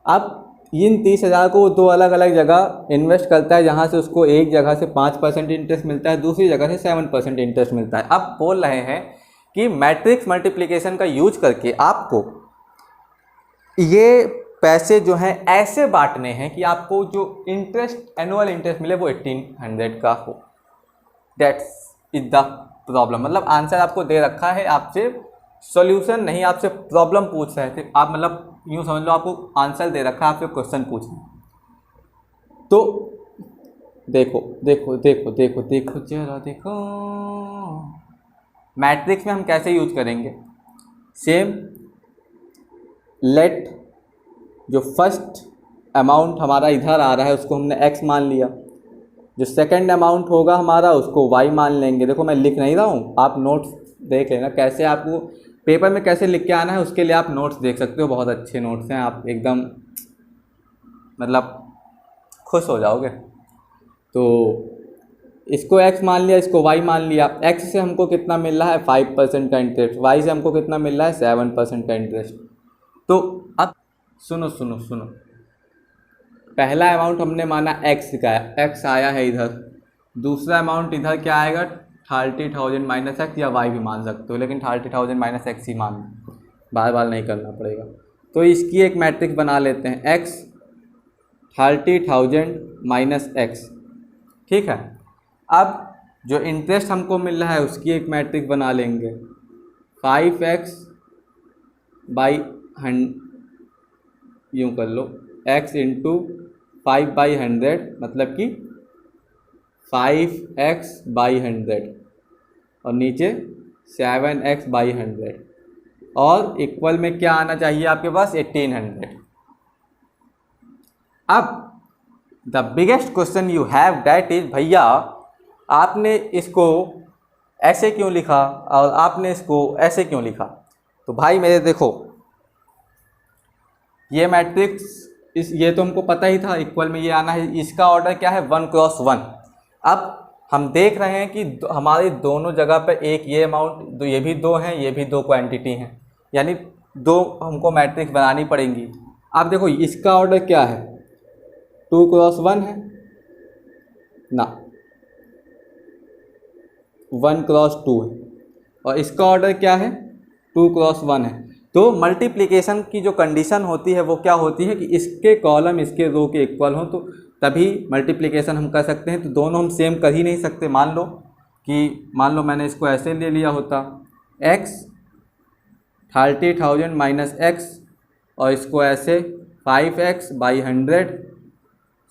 अब इन 30,000 को वो दो अलग अलग जगह इन्वेस्ट करता है, जहाँ से उसको एक जगह से 5% इंटरेस्ट मिलता है, दूसरी जगह से 7% इंटरेस्ट मिलता है। अब बोल रहे हैं कि मैट्रिक्स मल्टीप्लिकेशन का यूज करके आपको ये पैसे जो हैं ऐसे बांटने हैं कि आपको जो इंटरेस्ट, एनुअल इंटरेस्ट मिले वो 1800 का हो। दैट्स इज द प्रॉब्लम, मतलब आंसर आपको दे रखा है, आपसे सॉल्यूशन नहीं, आपसे प्रॉब्लम पूछ रहे थे आप, मतलब यूँ समझ लो आपको आंसर दे रखा है, आपसे क्वेश्चन पूछना। तो देखो देखो देखो देखो देखो जरा देखो, मैट्रिक्स में हम कैसे यूज करेंगे, सेम लेट जो फर्स्ट अमाउंट हमारा इधर आ रहा है उसको हमने x मान लिया, जो सेकंड अमाउंट होगा हमारा उसको y मान लेंगे। देखो मैं लिख नहीं रहा हूँ, आप नोट्स देख लेना, कैसे आपको पेपर में कैसे लिख के आना है उसके लिए आप नोट्स देख सकते हो, बहुत अच्छे नोट्स हैं, आप एकदम मतलब खुश हो जाओगे। तो इसको x मान लिया, इसको y मान लिया, x से हमको कितना मिल रहा है 5% का इंटरेस्ट, y से हमको कितना मिल रहा है 7% का इंटरेस्ट। तो अब सुनो सुनो सुनो, पहला अमाउंट हमने माना x का, x आया है इधर, दूसरा अमाउंट इधर क्या आएगा 30,000 माइनस एक्स, या y भी मान सकते हो, लेकिन 30,000 माइनस एक्स ही मान, बार बार नहीं करना पड़ेगा। तो इसकी एक मैट्रिक्स बना लेते हैं, x 30,000 माइनस एक्स, ठीक है। अब जो इंटरेस्ट हमको मिल रहा है उसकी एक मैट्रिक्स बना लेंगे, 5x बाई 100, यूँ कर लो x इंटू 5/100, मतलब कि 5x बाई 100 और नीचे 7x बाई 100, और इक्वल में क्या आना चाहिए आपके पास 1800। अब the biggest question you have that is, भैया आपने इसको ऐसे क्यों लिखा और आपने इसको ऐसे क्यों लिखा। तो भाई मेरे देखो, ये मैट्रिक्स ये तो हमको पता ही था, इक्वल में ये आना है। इसका ऑर्डर क्या है, 1 क्रॉस 1। अब हम देख रहे हैं कि हमारी दोनों जगह पे एक ये अमाउंट, ये भी 2 हैं, ये भी 2 क्वांटिटी हैं, यानी 2 हमको मैट्रिक्स बनानी पड़ेंगी। अब देखो इसका ऑर्डर क्या है, 2 क्रॉस 1 है ना, 1 क्रॉस 2 है, और इसका ऑर्डर क्या है, 2 क्रॉस 1 है। तो मल्टीप्लिकेशन की जो कंडीशन होती है वो क्या होती है कि इसके कॉलम इसके रो के इक्वल हों, तो तभी मल्टीप्लिकेशन हम कर सकते हैं। तो दोनों हम सेम कर ही नहीं सकते। मान लो मैंने इसको ऐसे ले लिया होता, x 30,000 माइनस x, और इसको ऐसे 5x बाई 100,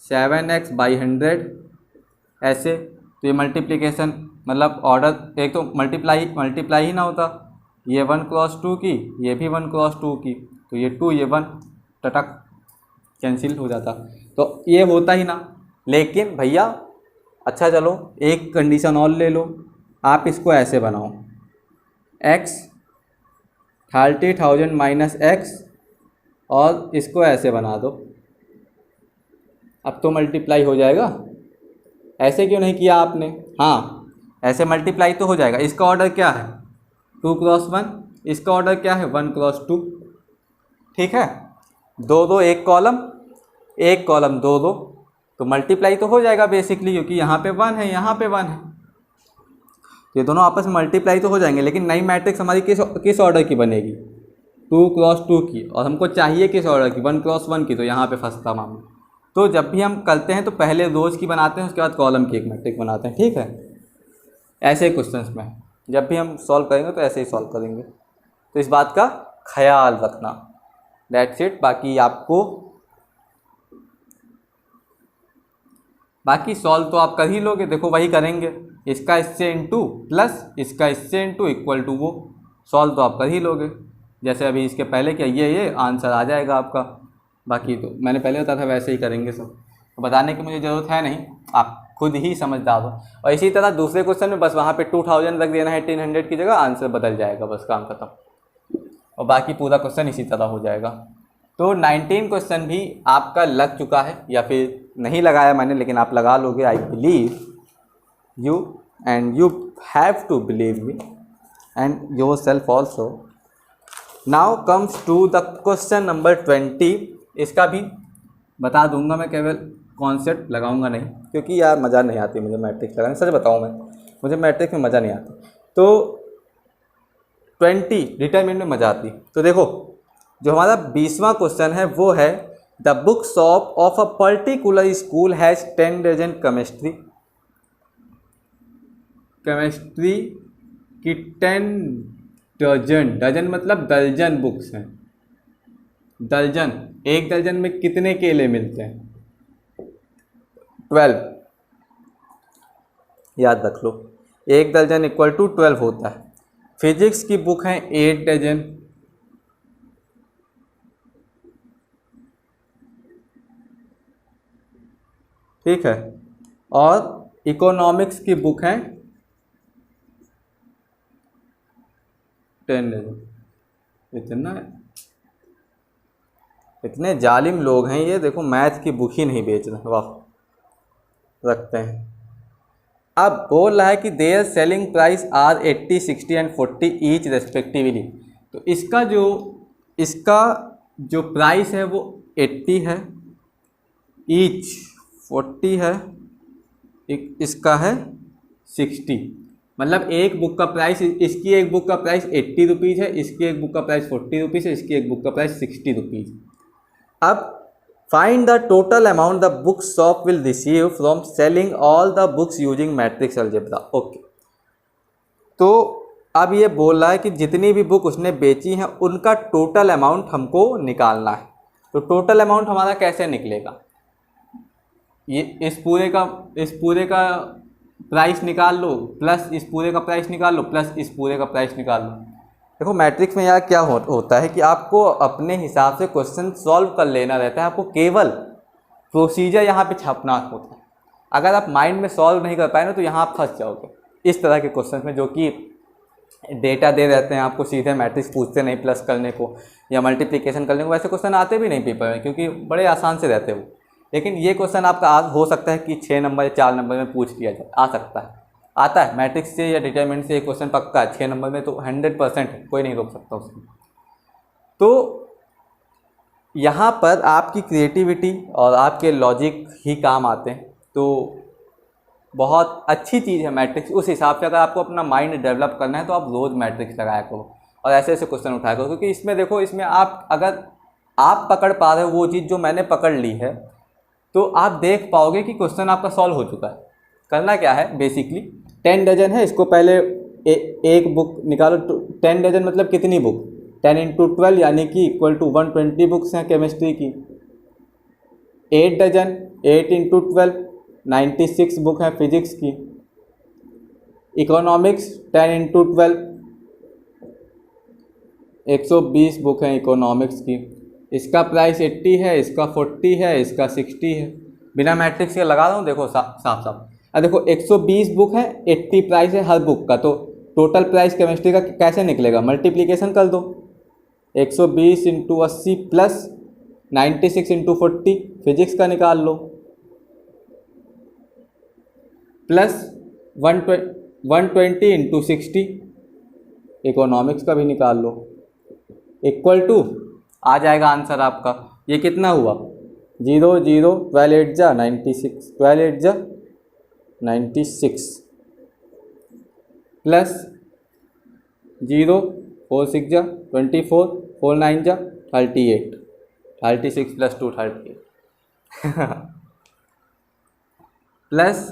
7x बाई 100 ऐसे। तो ये मल्टीप्लिकेशन मतलब ऑर्डर एक तो मल्टीप्लाई ही ना होता, ये 1 क्रॉस 2 की, ये भी 1 क्रॉस 2 की, तो ये 2 ये 1 टटक कैंसिल हो जाता, तो ये होता ही ना। लेकिन भैया अच्छा चलो एक कंडीशन और ले लो, आप इसको ऐसे बनाओ, x 30,000 माइनस x, और इसको ऐसे बना दो। अब तो मल्टीप्लाई हो जाएगा। ऐसे क्यों नहीं किया आपने, हाँ ऐसे मल्टीप्लाई तो हो जाएगा। इसका ऑर्डर क्या है, 2 क्रॉस 1, इसका ऑर्डर क्या है, 1 क्रॉस 2। ठीक है, 2 एक कॉलम 2, तो मल्टीप्लाई तो हो जाएगा बेसिकली, क्योंकि यहाँ पे 1 है, यहाँ पे 1 है, ये दोनों आपस में मल्टीप्लाई तो हो जाएंगे। लेकिन नई मैट्रिक्स हमारी किस ऑर्डर की बनेगी, 2 क्रॉस 2 की, और हमको चाहिए किस ऑर्डर की, 1 क्रॉस 1 की। तो यहाँ पे फंसता मामला। तो जब भी हम करते हैं तो पहले रोज की बनाते हैं, उसके बाद कॉलम की एक मैट्रिक्स बनाते हैं। ठीक है, ऐसे ही क्वेश्चंस में जब भी हम सॉल्व करेंगे तो ऐसे ही सॉल्व करेंगे, तो इस बात का ख्याल रखना। That's it. बाकी सॉल्व तो आप कर ही लोगे, देखो वही करेंगे, इसका इससे इंटू प्लस इसका इससे इंटू इक्वल टू वो, सॉल्व तो आप कर ही लोगे। जैसे अभी इसके पहले क्या ये आंसर आ जाएगा आपका। बाकी तो मैंने पहले बताया था वैसे ही करेंगे सब, तो बताने की मुझे ज़रूरत है नहीं, आप खुद ही समझदार हो। और इसी तरह दूसरे क्वेश्चन में बस वहाँ पे 2000 रख देना है 1800 की जगह, आंसर बदल जाएगा, बस काम खत्म। और बाकी पूरा क्वेश्चन इसी तरह हो जाएगा। तो 19 क्वेश्चन भी आपका लग चुका है, या फिर नहीं लगाया मैंने, लेकिन आप लगा लोगे। I believe you and you have to believe me and yourself also. Now comes to the question number 20। इसका भी बता दूंगा मैं, केवल कॉन्सेप्ट लगाऊंगा नहीं, क्योंकि यार मज़ा नहीं आती मुझे मैट्रिक्स लगाने, सच बताऊं मैं, मुझे मैट्रिक्स में मज़ा नहीं आता। तो 20 डिटरमिनेंट में मज़ा आती। तो देखो जो हमारा 20वां क्वेश्चन है वो है, the book shop of a particular school has 10 dozen chemistry की 10 डजन मतलब दर्जन बुक्स हैं। दर्जन, एक दर्जन में कितने केले मिलते हैं, 12। याद रख लो, एक दर्जन इक्वल टू 12 होता है। फिजिक्स की बुक है 8 डजन, ठीक है, और इकोनॉमिक्स की बुक है 10 डजन। इतने जालिम लोग हैं ये, देखो मैथ की बुक ही नहीं बेच रहे, वाह रखते हैं। अब बोल रहा है कि their selling price are 80, 60 and 40 each respectively. तो इसका जो प्राइस है वो 80 है, ईच 40 है, इसका है 60। मतलब एक बुक का प्राइस, इसकी एक बुक का प्राइस 80 रुपीज़ है, इसकी एक बुक का प्राइस 40 रुपीज़ है, इसकी एक बुक का प्राइस 60 रुपीज़। अब find the total amount the book shop will receive from selling all the books using matrix algebra. Okay, तो अब ये बोल रहा है कि जितनी भी बुक उसने बेची हैं उनका टोटल अमाउंट हमको निकालना है। तो टोटल अमाउंट हमारा कैसे निकलेगा, ये इस पूरे का प्राइस निकाल लो, प्लस इस पूरे का प्राइस निकाल लो, प्लस इस पूरे का प्राइस निकाल लो। देखो मैट्रिक्स में यार क्या होता है कि आपको अपने हिसाब से क्वेश्चन सॉल्व कर लेना रहता है, आपको केवल प्रोसीजर यहाँ पे छापना होता है। अगर आप माइंड में सॉल्व नहीं कर पाए ना तो यहाँ आप फंस जाओगे इस तरह के क्वेश्चन में, जो कि डेटा दे रहते हैं आपको, सीधे मैट्रिक्स पूछते नहीं प्लस करने को या मल्टीप्लिकेशन करने को, वैसे क्वेश्चन आते भी नहीं पेपर में क्योंकि बड़े आसान से रहते हैं वो। लेकिन ये क्वेश्चन आपका आज हो सकता है कि 6 नंबर या 4 नंबर में पूछ लिया जाए, आ सकता है, आता है मैट्रिक्स से या डिटरमिनेंट से। एक क्वेश्चन पक्का है 6 नंबर में तो 100% है, कोई नहीं रोक सकता उसमें। तो यहाँ पर आपकी क्रिएटिविटी और आपके लॉजिक ही काम आते हैं। तो बहुत अच्छी चीज़ है मैट्रिक्स। उस हिसाब से अगर आपको अपना माइंड डेवलप करना है तो आप रोज़ मैट्रिक्स लगाया करो और ऐसे ऐसे क्वेश्चन उठाया करो, क्योंकि इसमें देखो, इसमें आप अगर आप पकड़ पा रहे हो वो चीज़ जो मैंने पकड़ ली है तो आप देख पाओगे कि क्वेश्चन आपका सॉल्व हो चुका है। करना क्या है, बेसिकली 10 डजन है, इसको पहले एक बुक निकालो। 10 डजन मतलब कितनी बुक, 10 × 12 यानी कि इक्वल टू 120 बुक्स हैं केमिस्ट्री की। 8 डजन 8 × 12 96 बुक हैं फिजिक्स की। इकोनॉमिक्स 10 × 12 120 बुक हैं इकोनॉमिक्स की। इसका प्राइस 80 है, इसका 40 है, इसका 60 है। बिना मैट्रिक्स के लगा दूँ, देखो साफ साफ। अब देखो 120 बुक है, 80 प्राइस है हर बुक का, तो टोटल प्राइस केमिस्ट्री का कैसे निकलेगा, मल्टीप्लिकेशन कर दो। 120 × 80 प्लस 96 × 40 फिजिक्स का निकाल लो, प्लस 120 × 60 इकोनॉमिक्स का भी निकाल लो, इक्वल टू आ जाएगा आंसर आपका। ये कितना हुआ, 0 0 12 8 जा 96, 12 8 जा 96 प्लस 0 4 6 जा 24, 4 9 जा 38, 36 प्लस 2 38 प्लस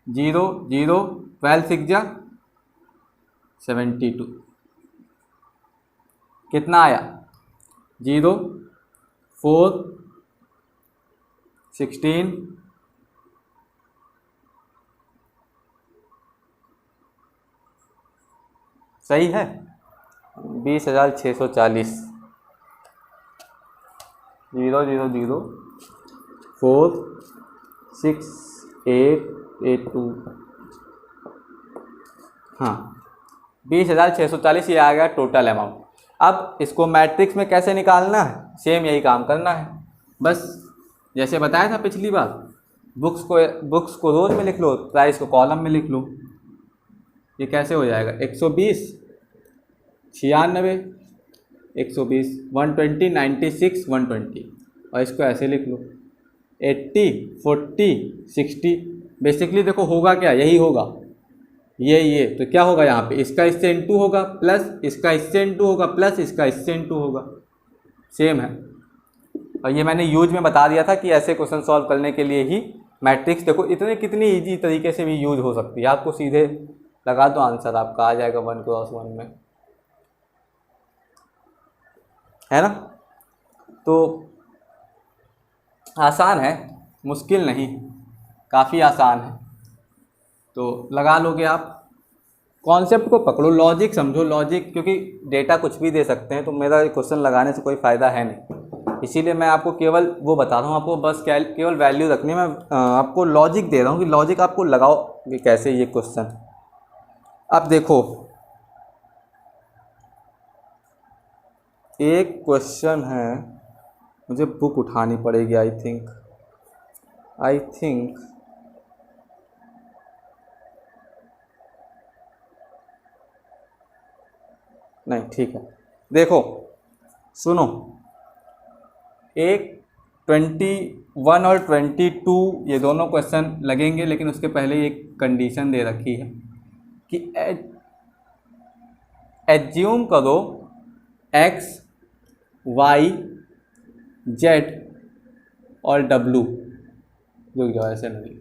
0 0 12 6 जा 72, कितना आया, 0 4 16 सही है, 20,640। 0 0 0 4 6 8 8 2, हाँ 20,640 ये आ गया टोटल अमाउंट। अब इसको मैट्रिक्स में कैसे निकालना है, सेम यही काम करना है, बस जैसे बताया था पिछली बार। बुक्स को रोज में लिख लो, प्राइस को कॉलम में लिख लो। ये कैसे हो जाएगा, 120 96 120 120 96 120, और इसको ऐसे लिख लो 80 40 60। बेसिकली देखो होगा क्या, यही होगा, ये तो क्या होगा यहाँ पे, इसका इससे इंटू होगा प्लस इसका इससे इंटू होगा प्लस इसका इससे इंटू होगा, सेम है। और ये मैंने यूज में बता दिया था कि ऐसे क्वेश्चन सॉल्व करने के लिए ही मैट्रिक्स देखो इतने कितनी इजी तरीके से भी यूज हो सकती है। आपको सीधे लगा दो आंसर, आपका आ जाएगा 1 × 1 में, है ना। तो आसान है, मुश्किल नहीं, काफ़ी आसान है, तो लगा लोगे आप। कॉन्सेप्ट को पकड़ो, लॉजिक समझो, लॉजिक, क्योंकि डेटा कुछ भी दे सकते हैं, तो मेरा क्वेश्चन लगाने से कोई फ़ायदा है नहीं। इसीलिए मैं आपको केवल वो बता रहा हूँ, आपको बस केवल वैल्यू रखनी है। मैं आपको लॉजिक दे रहा हूँ कि लॉजिक आपको लगाओ कि कैसे ये क्वेश्चन। अब देखो एक क्वेश्चन है, मुझे बुक उठानी पड़ेगी आई थिंक नहीं, ठीक है। देखो सुनो, एक 21 और 22 ये दोनों क्वेश्चन लगेंगे, लेकिन उसके पहले एक कंडीशन दे रखी है कि एज्यूम करो x y z और w, रुक जाओ ऐसे नहीं,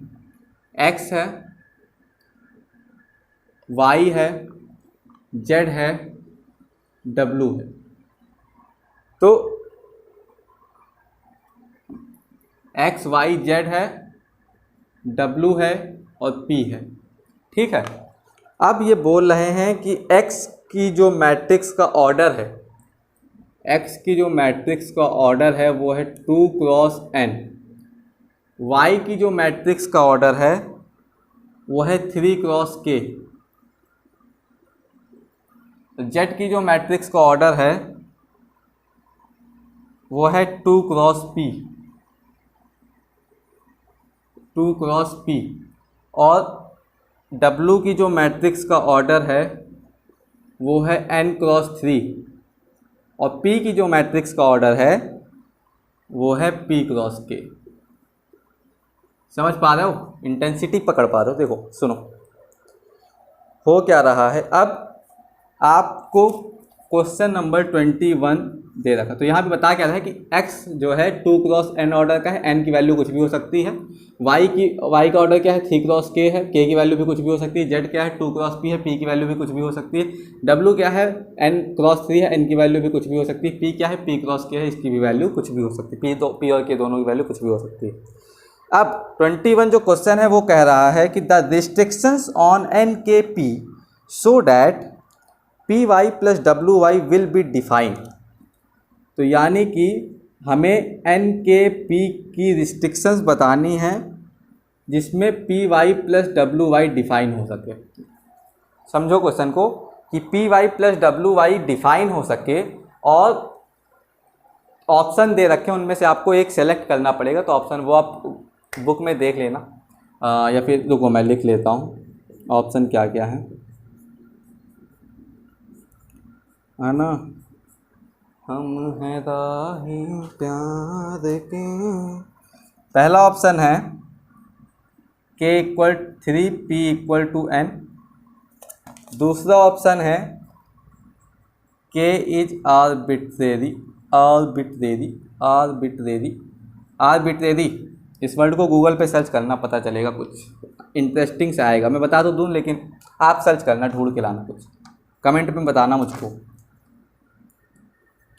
x है y है z है w है। तो x y z है, w है और p है, ठीक है। अब ये बोल रहे हैं कि x की जो मैट्रिक्स का ऑर्डर है, x की जो मैट्रिक्स का ऑर्डर है वो है 2 × n, y की जो मैट्रिक्स का ऑर्डर है वो है 3 × k, जेड की जो मैट्रिक्स का ऑर्डर है वो है 2 क्रॉस P, 2 क्रॉस P, और W की जो मैट्रिक्स का ऑर्डर है वो है n क्रॉस 3, और P की जो मैट्रिक्स का ऑर्डर है वो है P क्रॉस K। समझ पा रहे हो, इंटेंसिटी पकड़ पा रहे हो। देखो सुनो, हो क्या रहा है। अब आपको क्वेश्चन नंबर 21 दे रखा, तो यहाँ पे बता क्या रहा है कि x जो है 2 क्रॉस n ऑर्डर का है, n की वैल्यू कुछ भी हो सकती है। y का ऑर्डर क्या है, 3 क्रॉस k है, k की वैल्यू भी कुछ भी हो सकती है। z क्या है, 2 क्रॉस p है, p की वैल्यू भी कुछ भी हो सकती है। w क्या है, n क्रॉस 3 है, n की वैल्यू भी कुछ भी हो सकती है। p क्या है, p क्रॉस k है, इसकी भी वैल्यू कुछ भी हो सकती है। p और k दोनों की वैल्यू कुछ भी हो सकती है। अब 21 जो क्वेश्चन है वो कह रहा है कि the restrictions on n k p so that p y plus डब्ल्यू वाई विल बी डिफाइंड। तो यानी कि हमें एन के पी की रिस्ट्रिक्शंस बतानी है जिसमें पी वाई प्लस डब्ल्यू वाई डिफाइन हो सके। समझो क्वेश्चन को कि पी वाई प्लस डब्ल्यू वाई डिफाइन हो सके, और ऑप्शन दे रखे हैं, उनमें से आपको एक सेलेक्ट करना पड़ेगा। तो ऑप्शन वो आप बुक में देख लेना, या फिर रुको मैं लिख लेता हूँ ऑप्शन क्या क्या है ना। हम हैं राही प्यार के, पहला ऑप्शन है k equal 3 p equal to n। दूसरा ऑप्शन है k is arbitrary, arbitrary, arbitrary, arbitrary. इस वर्ड को गूगल पे सर्च करना, पता चलेगा, कुछ इंटरेस्टिंग से आएगा। मैं बता तो दूँ, लेकिन आप सर्च करना, ढूंढ के लाना, कुछ कमेंट में बताना मुझको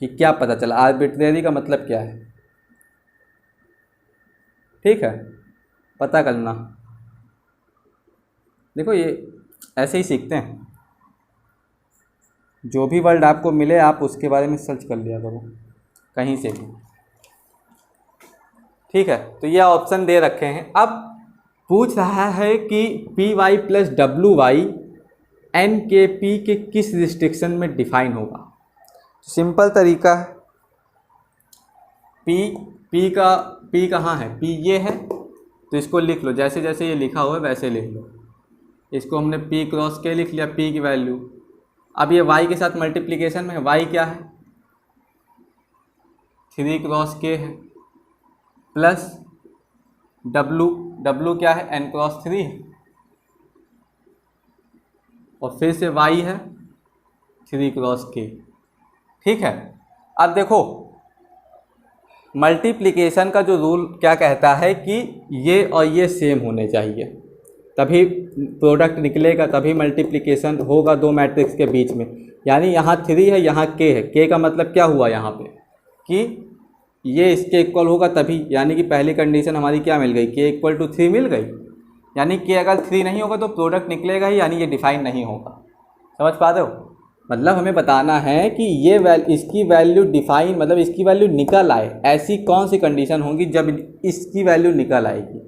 कि क्या पता चला, आर्बिट्रेरी का मतलब क्या है। ठीक है, पता करना। देखो ये ऐसे ही सीखते हैं, जो भी वर्ड आपको मिले आप उसके बारे में सर्च कर लिया करो कहीं से भी। ठीक है, तो ये ऑप्शन दे रखे हैं। अब पूछ रहा है कि पी वाई प्लस डब्ल्यू y n k p k किस रिस्ट्रिक्शन में डिफाइन होगा। सिंपल तरीका है, पी कहाँ है, पी ये है, तो इसको लिख लो, जैसे जैसे ये लिखा हुआ है वैसे लिख लो। इसको हमने पी क्रॉस के लिख लिया, पी की वैल्यू। अब ये वाई के साथ मल्टीप्लिकेशन में है, वाई क्या है, 3 क्रॉस के है, प्लस डब्लू क्या है, n क्रॉस 3 है, और फिर से y है 3 क्रॉस k। ठीक है, अब देखो मल्टीप्लिकेशन का जो रूल क्या कहता है कि ये और ये सेम होने चाहिए, तभी प्रोडक्ट निकलेगा, तभी मल्टीप्लिकेशन होगा दो मैट्रिक्स के बीच में। यानी यहाँ 3 है, यहाँ k है, k का मतलब क्या हुआ यहाँ पे कि ये इसके इक्वल होगा तभी, यानी कि पहली कंडीशन हमारी क्या मिल गई, k इक्वल टू 3 मिल गई। यानी k अगर 3 नहीं होगा तो प्रोडक्ट निकलेगा ही, यानी ये डिफाइन नहीं होगा। समझ पा रहे हो, मतलब हमें बताना है कि ये इसकी वैल्यू डिफाइन, मतलब इसकी वैल्यू निकल आए। ऐसी कौन सी कंडीशन होंगी जब इसकी वैल्यू निकल आएगी।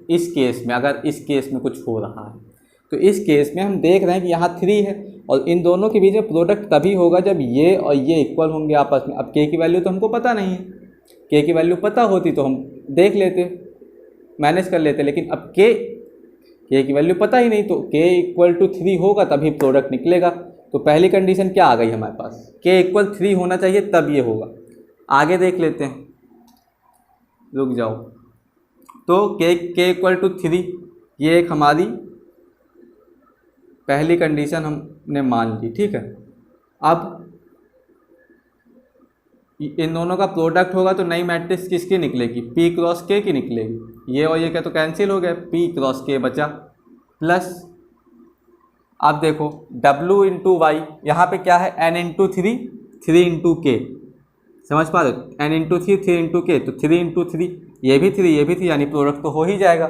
इस केस में, अगर इस केस में कुछ हो रहा है, तो इस केस में हम देख रहे हैं कि यहाँ 3 है, और इन दोनों के बीच में प्रोडक्ट तभी होगा जब ये और ये इक्वल होंगे आपस में। अब k की वैल्यू तो हमको पता नहीं है, k की वैल्यू पता होती तो हम देख लेते, मैनेज कर लेते, लेकिन अब k की वैल्यू पता ही नहीं, तो k इक्वल टू 3 होगा तभी प्रोडक्ट निकलेगा। तो पहली कंडीशन क्या आ गई हमारे पास, k इक्वल 3 होना चाहिए तब ये होगा। आगे देख लेते हैं, रुक जाओ। तो k इक्वल टू 3, ये एक हमारी पहली कंडीशन हमने मान ली। ठीक है, अब इन दोनों का प्रोडक्ट होगा तो नई मैट्रिक्स किसकी निकलेगी, p क्रॉस k की निकलेगी। ये और ये क्या तो कैंसिल हो गया, p क्रॉस k बचा, प्लस अब देखो w इंटू वाई, यहाँ पे क्या है n इंटू 3, 3 इंटू k। समझ पा रहे हो, n इंटू 3, 3 इंटू k, तो 3 इंटू 3, ये भी 3, ये भी 3, यानी प्रोडक्ट तो हो ही जाएगा।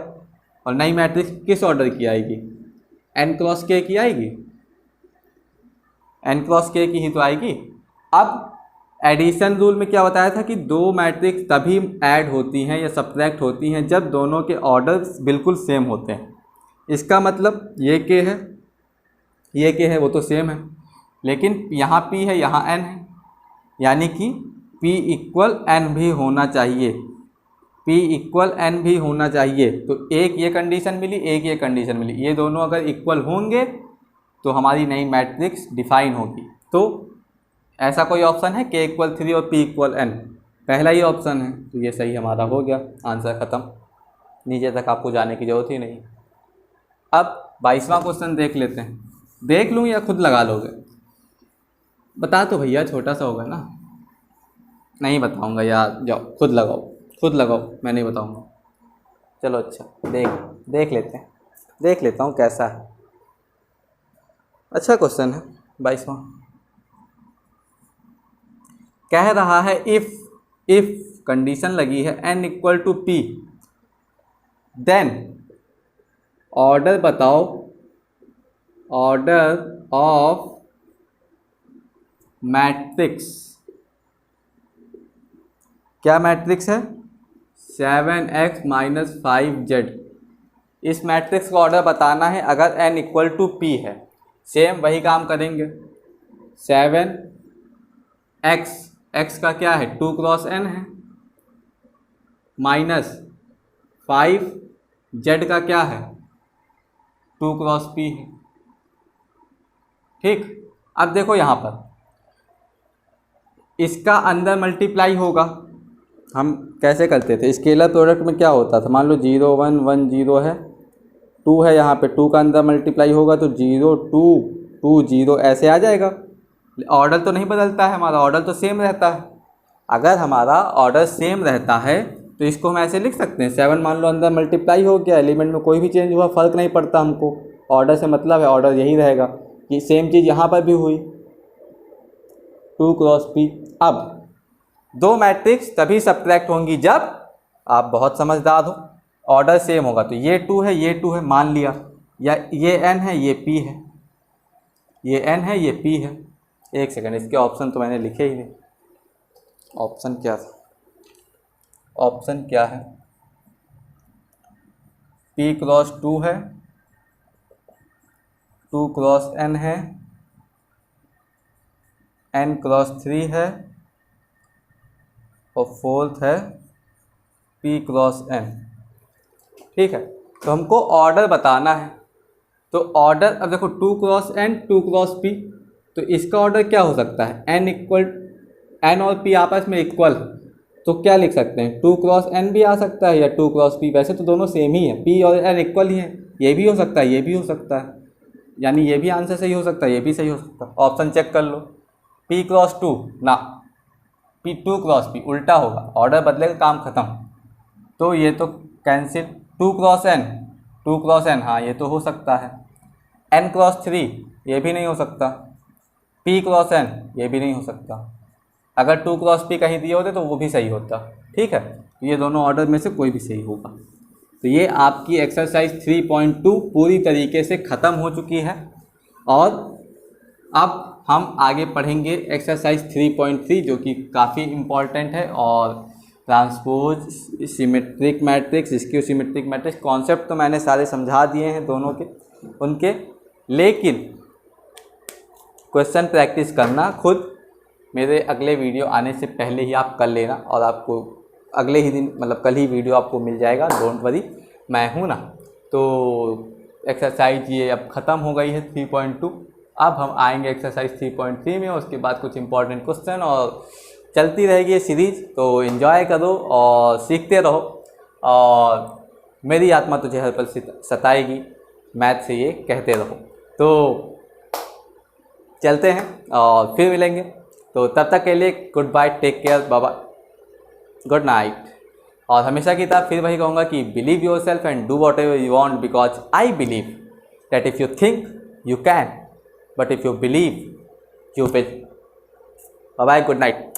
और नई मैट्रिक्स किस ऑर्डर की आएगी, n क्रॉस k की आएगी, n क्रॉस k की ही तो आएगी। अब एडिशन रूल में क्या बताया था कि दो मैट्रिक्स तभी ऐड होती हैं या सब्ट्रैक्ट होती हैं जब दोनों के ऑर्डर्स बिल्कुल सेम होते हैं। इसका मतलब ये k है ये के है वो तो सेम है, लेकिन यहाँ P है यहाँ N है, यानी कि P इक्वल N भी होना चाहिए, P इक्वल N भी होना चाहिए। तो एक ये कंडीशन मिली, एक ये कंडीशन मिली, ये दोनों अगर इक्वल होंगे तो हमारी नई मैट्रिक्स डिफाइन होगी। तो ऐसा कोई ऑप्शन है K इक्वल 3 और P इक्वल N, पहला ही ऑप्शन है, तो ये सही हमारा हो गया, आंसर ख़त्म, नीचे तक आपको जाने की ज़रूरत ही नहीं। अब 22वां क्वेश्चन देख लेते हैं, देख लूँ या खुद लगा लोगे? बता तो भैया, छोटा सा होगा ना। नहीं बताऊँगा यार, जाओ खुद लगाओ, खुद लगाओ, मैं नहीं बताऊँगा। चलो अच्छा, देख लेते हैं, देख लेता हूँ कैसा है। अच्छा क्वेश्चन है 22वां, कह रहा है इफ़ कंडीशन लगी है n equal to P, then order बताओ, ऑर्डर ऑफ मैट्रिक्स, क्या मैट्रिक्स है? 7x minus 5z। इस मैट्रिक्स का ऑर्डर बताना है अगर n इक्वल टू P है। सेम वही काम करेंगे, 7x, x का क्या है 2 क्रॉस n है, माइनस 5z का क्या है 2 क्रॉस p है। ठीक, अब देखो यहाँ पर इसका अंदर मल्टीप्लाई होगा। हम कैसे करते थे, स्केलर प्रोडक्ट में क्या होता था, मान लो 0 1 1 0 है, 2 है यहाँ पे, 2 का अंदर मल्टीप्लाई होगा तो 0 2 2 0 ऐसे आ जाएगा। ऑर्डर तो नहीं बदलता है हमारा, ऑर्डर तो सेम रहता है। अगर हमारा ऑर्डर सेम रहता है तो इसको हम ऐसे लिख सकते हैं, 7 मान लो अंदर मल्टीप्लाई हो गया, एलिमेंट में कोई भी चेंज हुआ फ़र्क नहीं पड़ता हमको, ऑर्डर से मतलब है ऑर्डर यही रहेगा कि सेम चीज़ यहाँ पर भी हुई 2 क्रॉस p। अब दो मैट्रिक्स तभी सब्ट्रैक्ट होंगी जब आप बहुत समझदार हो, ऑर्डर सेम होगा। तो ये 2 है ये 2 है मान लिया, या ये n है ये p है, ये n है ये p है। एक सेकंड, इसके ऑप्शन तो मैंने लिखे ही नहीं, ऑप्शन क्या था, ऑप्शन क्या है, p क्रॉस 2 है, 2 क्रॉस n है, n क्रॉस 3 है, और फोर्थ है p क्रॉस n। ठीक है, तो हमको ऑर्डर बताना है। तो ऑर्डर, अब देखो 2 क्रॉस n 2 क्रॉस p, तो इसका ऑर्डर क्या हो सकता है, n और p आपस में इक्वल, तो क्या लिख सकते हैं 2 क्रॉस n भी आ सकता है या 2 क्रॉस p, वैसे तो दोनों सेम ही है, p और n इक्वल ही है, ये भी हो सकता है ये भी हो सकता है, यानी ये भी आंसर सही हो सकता है ये भी सही हो सकता है। ऑप्शन चेक कर लो, p क्रॉस 2 ना, p 2 क्रॉस p उल्टा होगा, ऑर्डर बदलेगा काम ख़त्म, तो ये तो कैंसिल। 2 क्रॉस n हाँ ये तो हो सकता है, n क्रॉस 3 ये भी नहीं हो सकता, p क्रॉस n ये भी नहीं हो सकता, अगर 2 क्रॉस p कहीं दिए होते तो वो भी सही होता। ठीक है, तो ये दोनों ऑर्डर में से कोई भी सही होगा। तो ये आपकी एक्सरसाइज 3.2 पूरी तरीके से ख़त्म हो चुकी है, और अब हम आगे पढ़ेंगे एक्सरसाइज 3.3 जो कि काफ़ी इम्पॉर्टेंट है, और transpose, symmetric matrix, skew symmetric matrix, concept तो मैंने सारे समझा दिए हैं दोनों के उनके, लेकिन क्वेश्चन प्रैक्टिस करना खुद मेरे अगले वीडियो आने से पहले ही आप कर लेना, और आपको अगले ही दिन मतलब कल ही वीडियो आपको मिल जाएगा, डोंट वरी, मैं हूँ ना। तो एक्सरसाइज ये अब ख़त्म हो गई है 3.2, अब हम आएंगे एक्सरसाइज 3.3 में, उसके बाद कुछ इंपॉर्टेंट क्वेश्चन, और चलती रहेगी ये सीरीज़। तो एंजॉय करो और सीखते रहो, और मेरी आत्मा तुझे हर पल सताएगी, मैथ से ये कहते रहो। तो चलते हैं और फिर मिलेंगे, तो तब तक के लिए goodbye, take care, bye bye, good night. और हमेशा की तरह फिर वही कहूँगा कि believe yourself and do whatever you want, because I believe that if you think you can, but if you believe you will. Bye bye, good night.